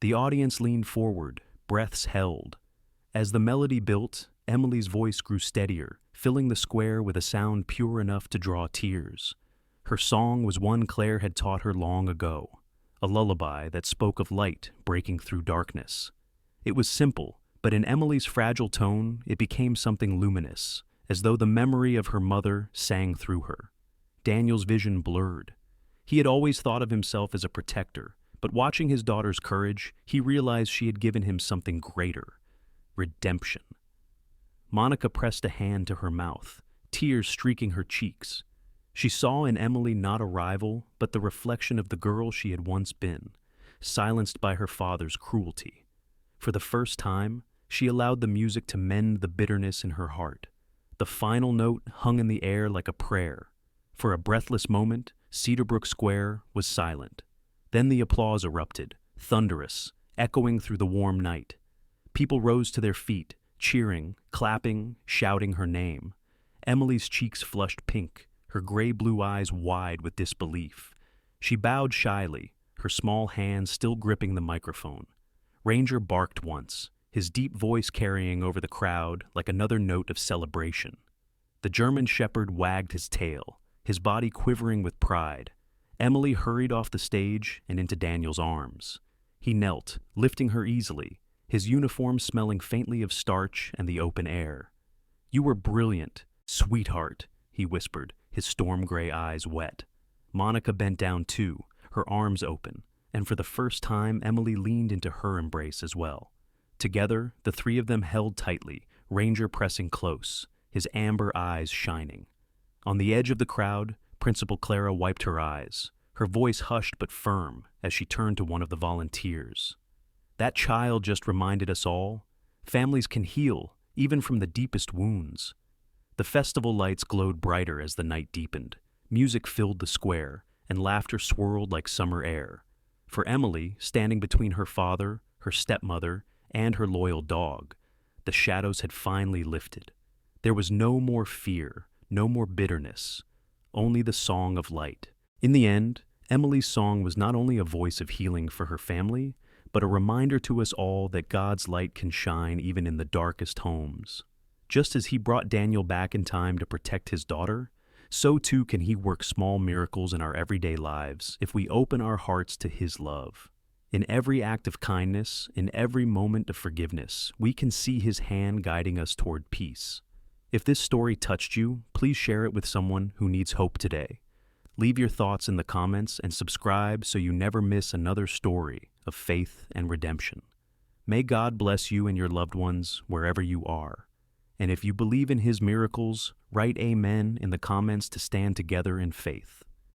The audience leaned forward, breaths held. As the melody built, Emily's voice grew steadier, filling the square with a sound pure enough to draw tears. Her song was one Claire had taught her long ago, a lullaby that spoke of light breaking through darkness. It was simple, but in Emily's fragile tone, it became something luminous, as though the memory of her mother sang through her. Daniel's vision blurred. He had always thought of himself as a protector, but watching his daughter's courage, he realized she had given him something greater: redemption. Monica pressed a hand to her mouth, tears streaking her cheeks. She saw in Emily not a rival, but the reflection of the girl she had once been, silenced by her father's cruelty. For the first time, she allowed the music to mend the bitterness in her heart. The final note hung in the air like a prayer. For a breathless moment, Cedarbrook Square was silent. Then the applause erupted, thunderous, echoing through the warm night. People rose to their feet, cheering, clapping, shouting her name. Emily's cheeks flushed pink, her gray-blue eyes wide with disbelief. She bowed shyly, her small hands still gripping the microphone. Ranger barked once, his deep voice carrying over the crowd like another note of celebration. The German shepherd wagged his tail, his body quivering with pride. Emily hurried off the stage and into Daniel's arms. He knelt, lifting her easily, his uniform smelling faintly of starch and the open air. "You were brilliant, sweetheart," he whispered, his storm-gray eyes wet. Monica bent down too, her arms open, and for the first time Emily leaned into her embrace as well. Together, the three of them held tightly, Ranger pressing close, his amber eyes shining. On the edge of the crowd, Principal Clara wiped her eyes, her voice hushed but firm as she turned to one of the volunteers. "That child just reminded us all, families can heal, even from the deepest wounds." The festival lights glowed brighter as the night deepened. Music filled the square, and laughter swirled like summer air. For Emily, standing between her father, her stepmother, and her loyal dog, the shadows had finally lifted. There was no more fear, no more bitterness, only the song of light. In the end, Emily's song was not only a voice of healing for her family, but a reminder to us all that God's light can shine even in the darkest homes. Just as he brought Daniel back in time to protect his daughter, so too can he work small miracles in our everyday lives if we open our hearts to his love. In every act of kindness, in every moment of forgiveness, we can see his hand guiding us toward peace. If this story touched you, please share it with someone who needs hope today. Leave your thoughts in the comments and subscribe so you never miss another story of faith and redemption. May God bless you and your loved ones wherever you are. And if you believe in his miracles, write Amen in the comments to stand together in faith.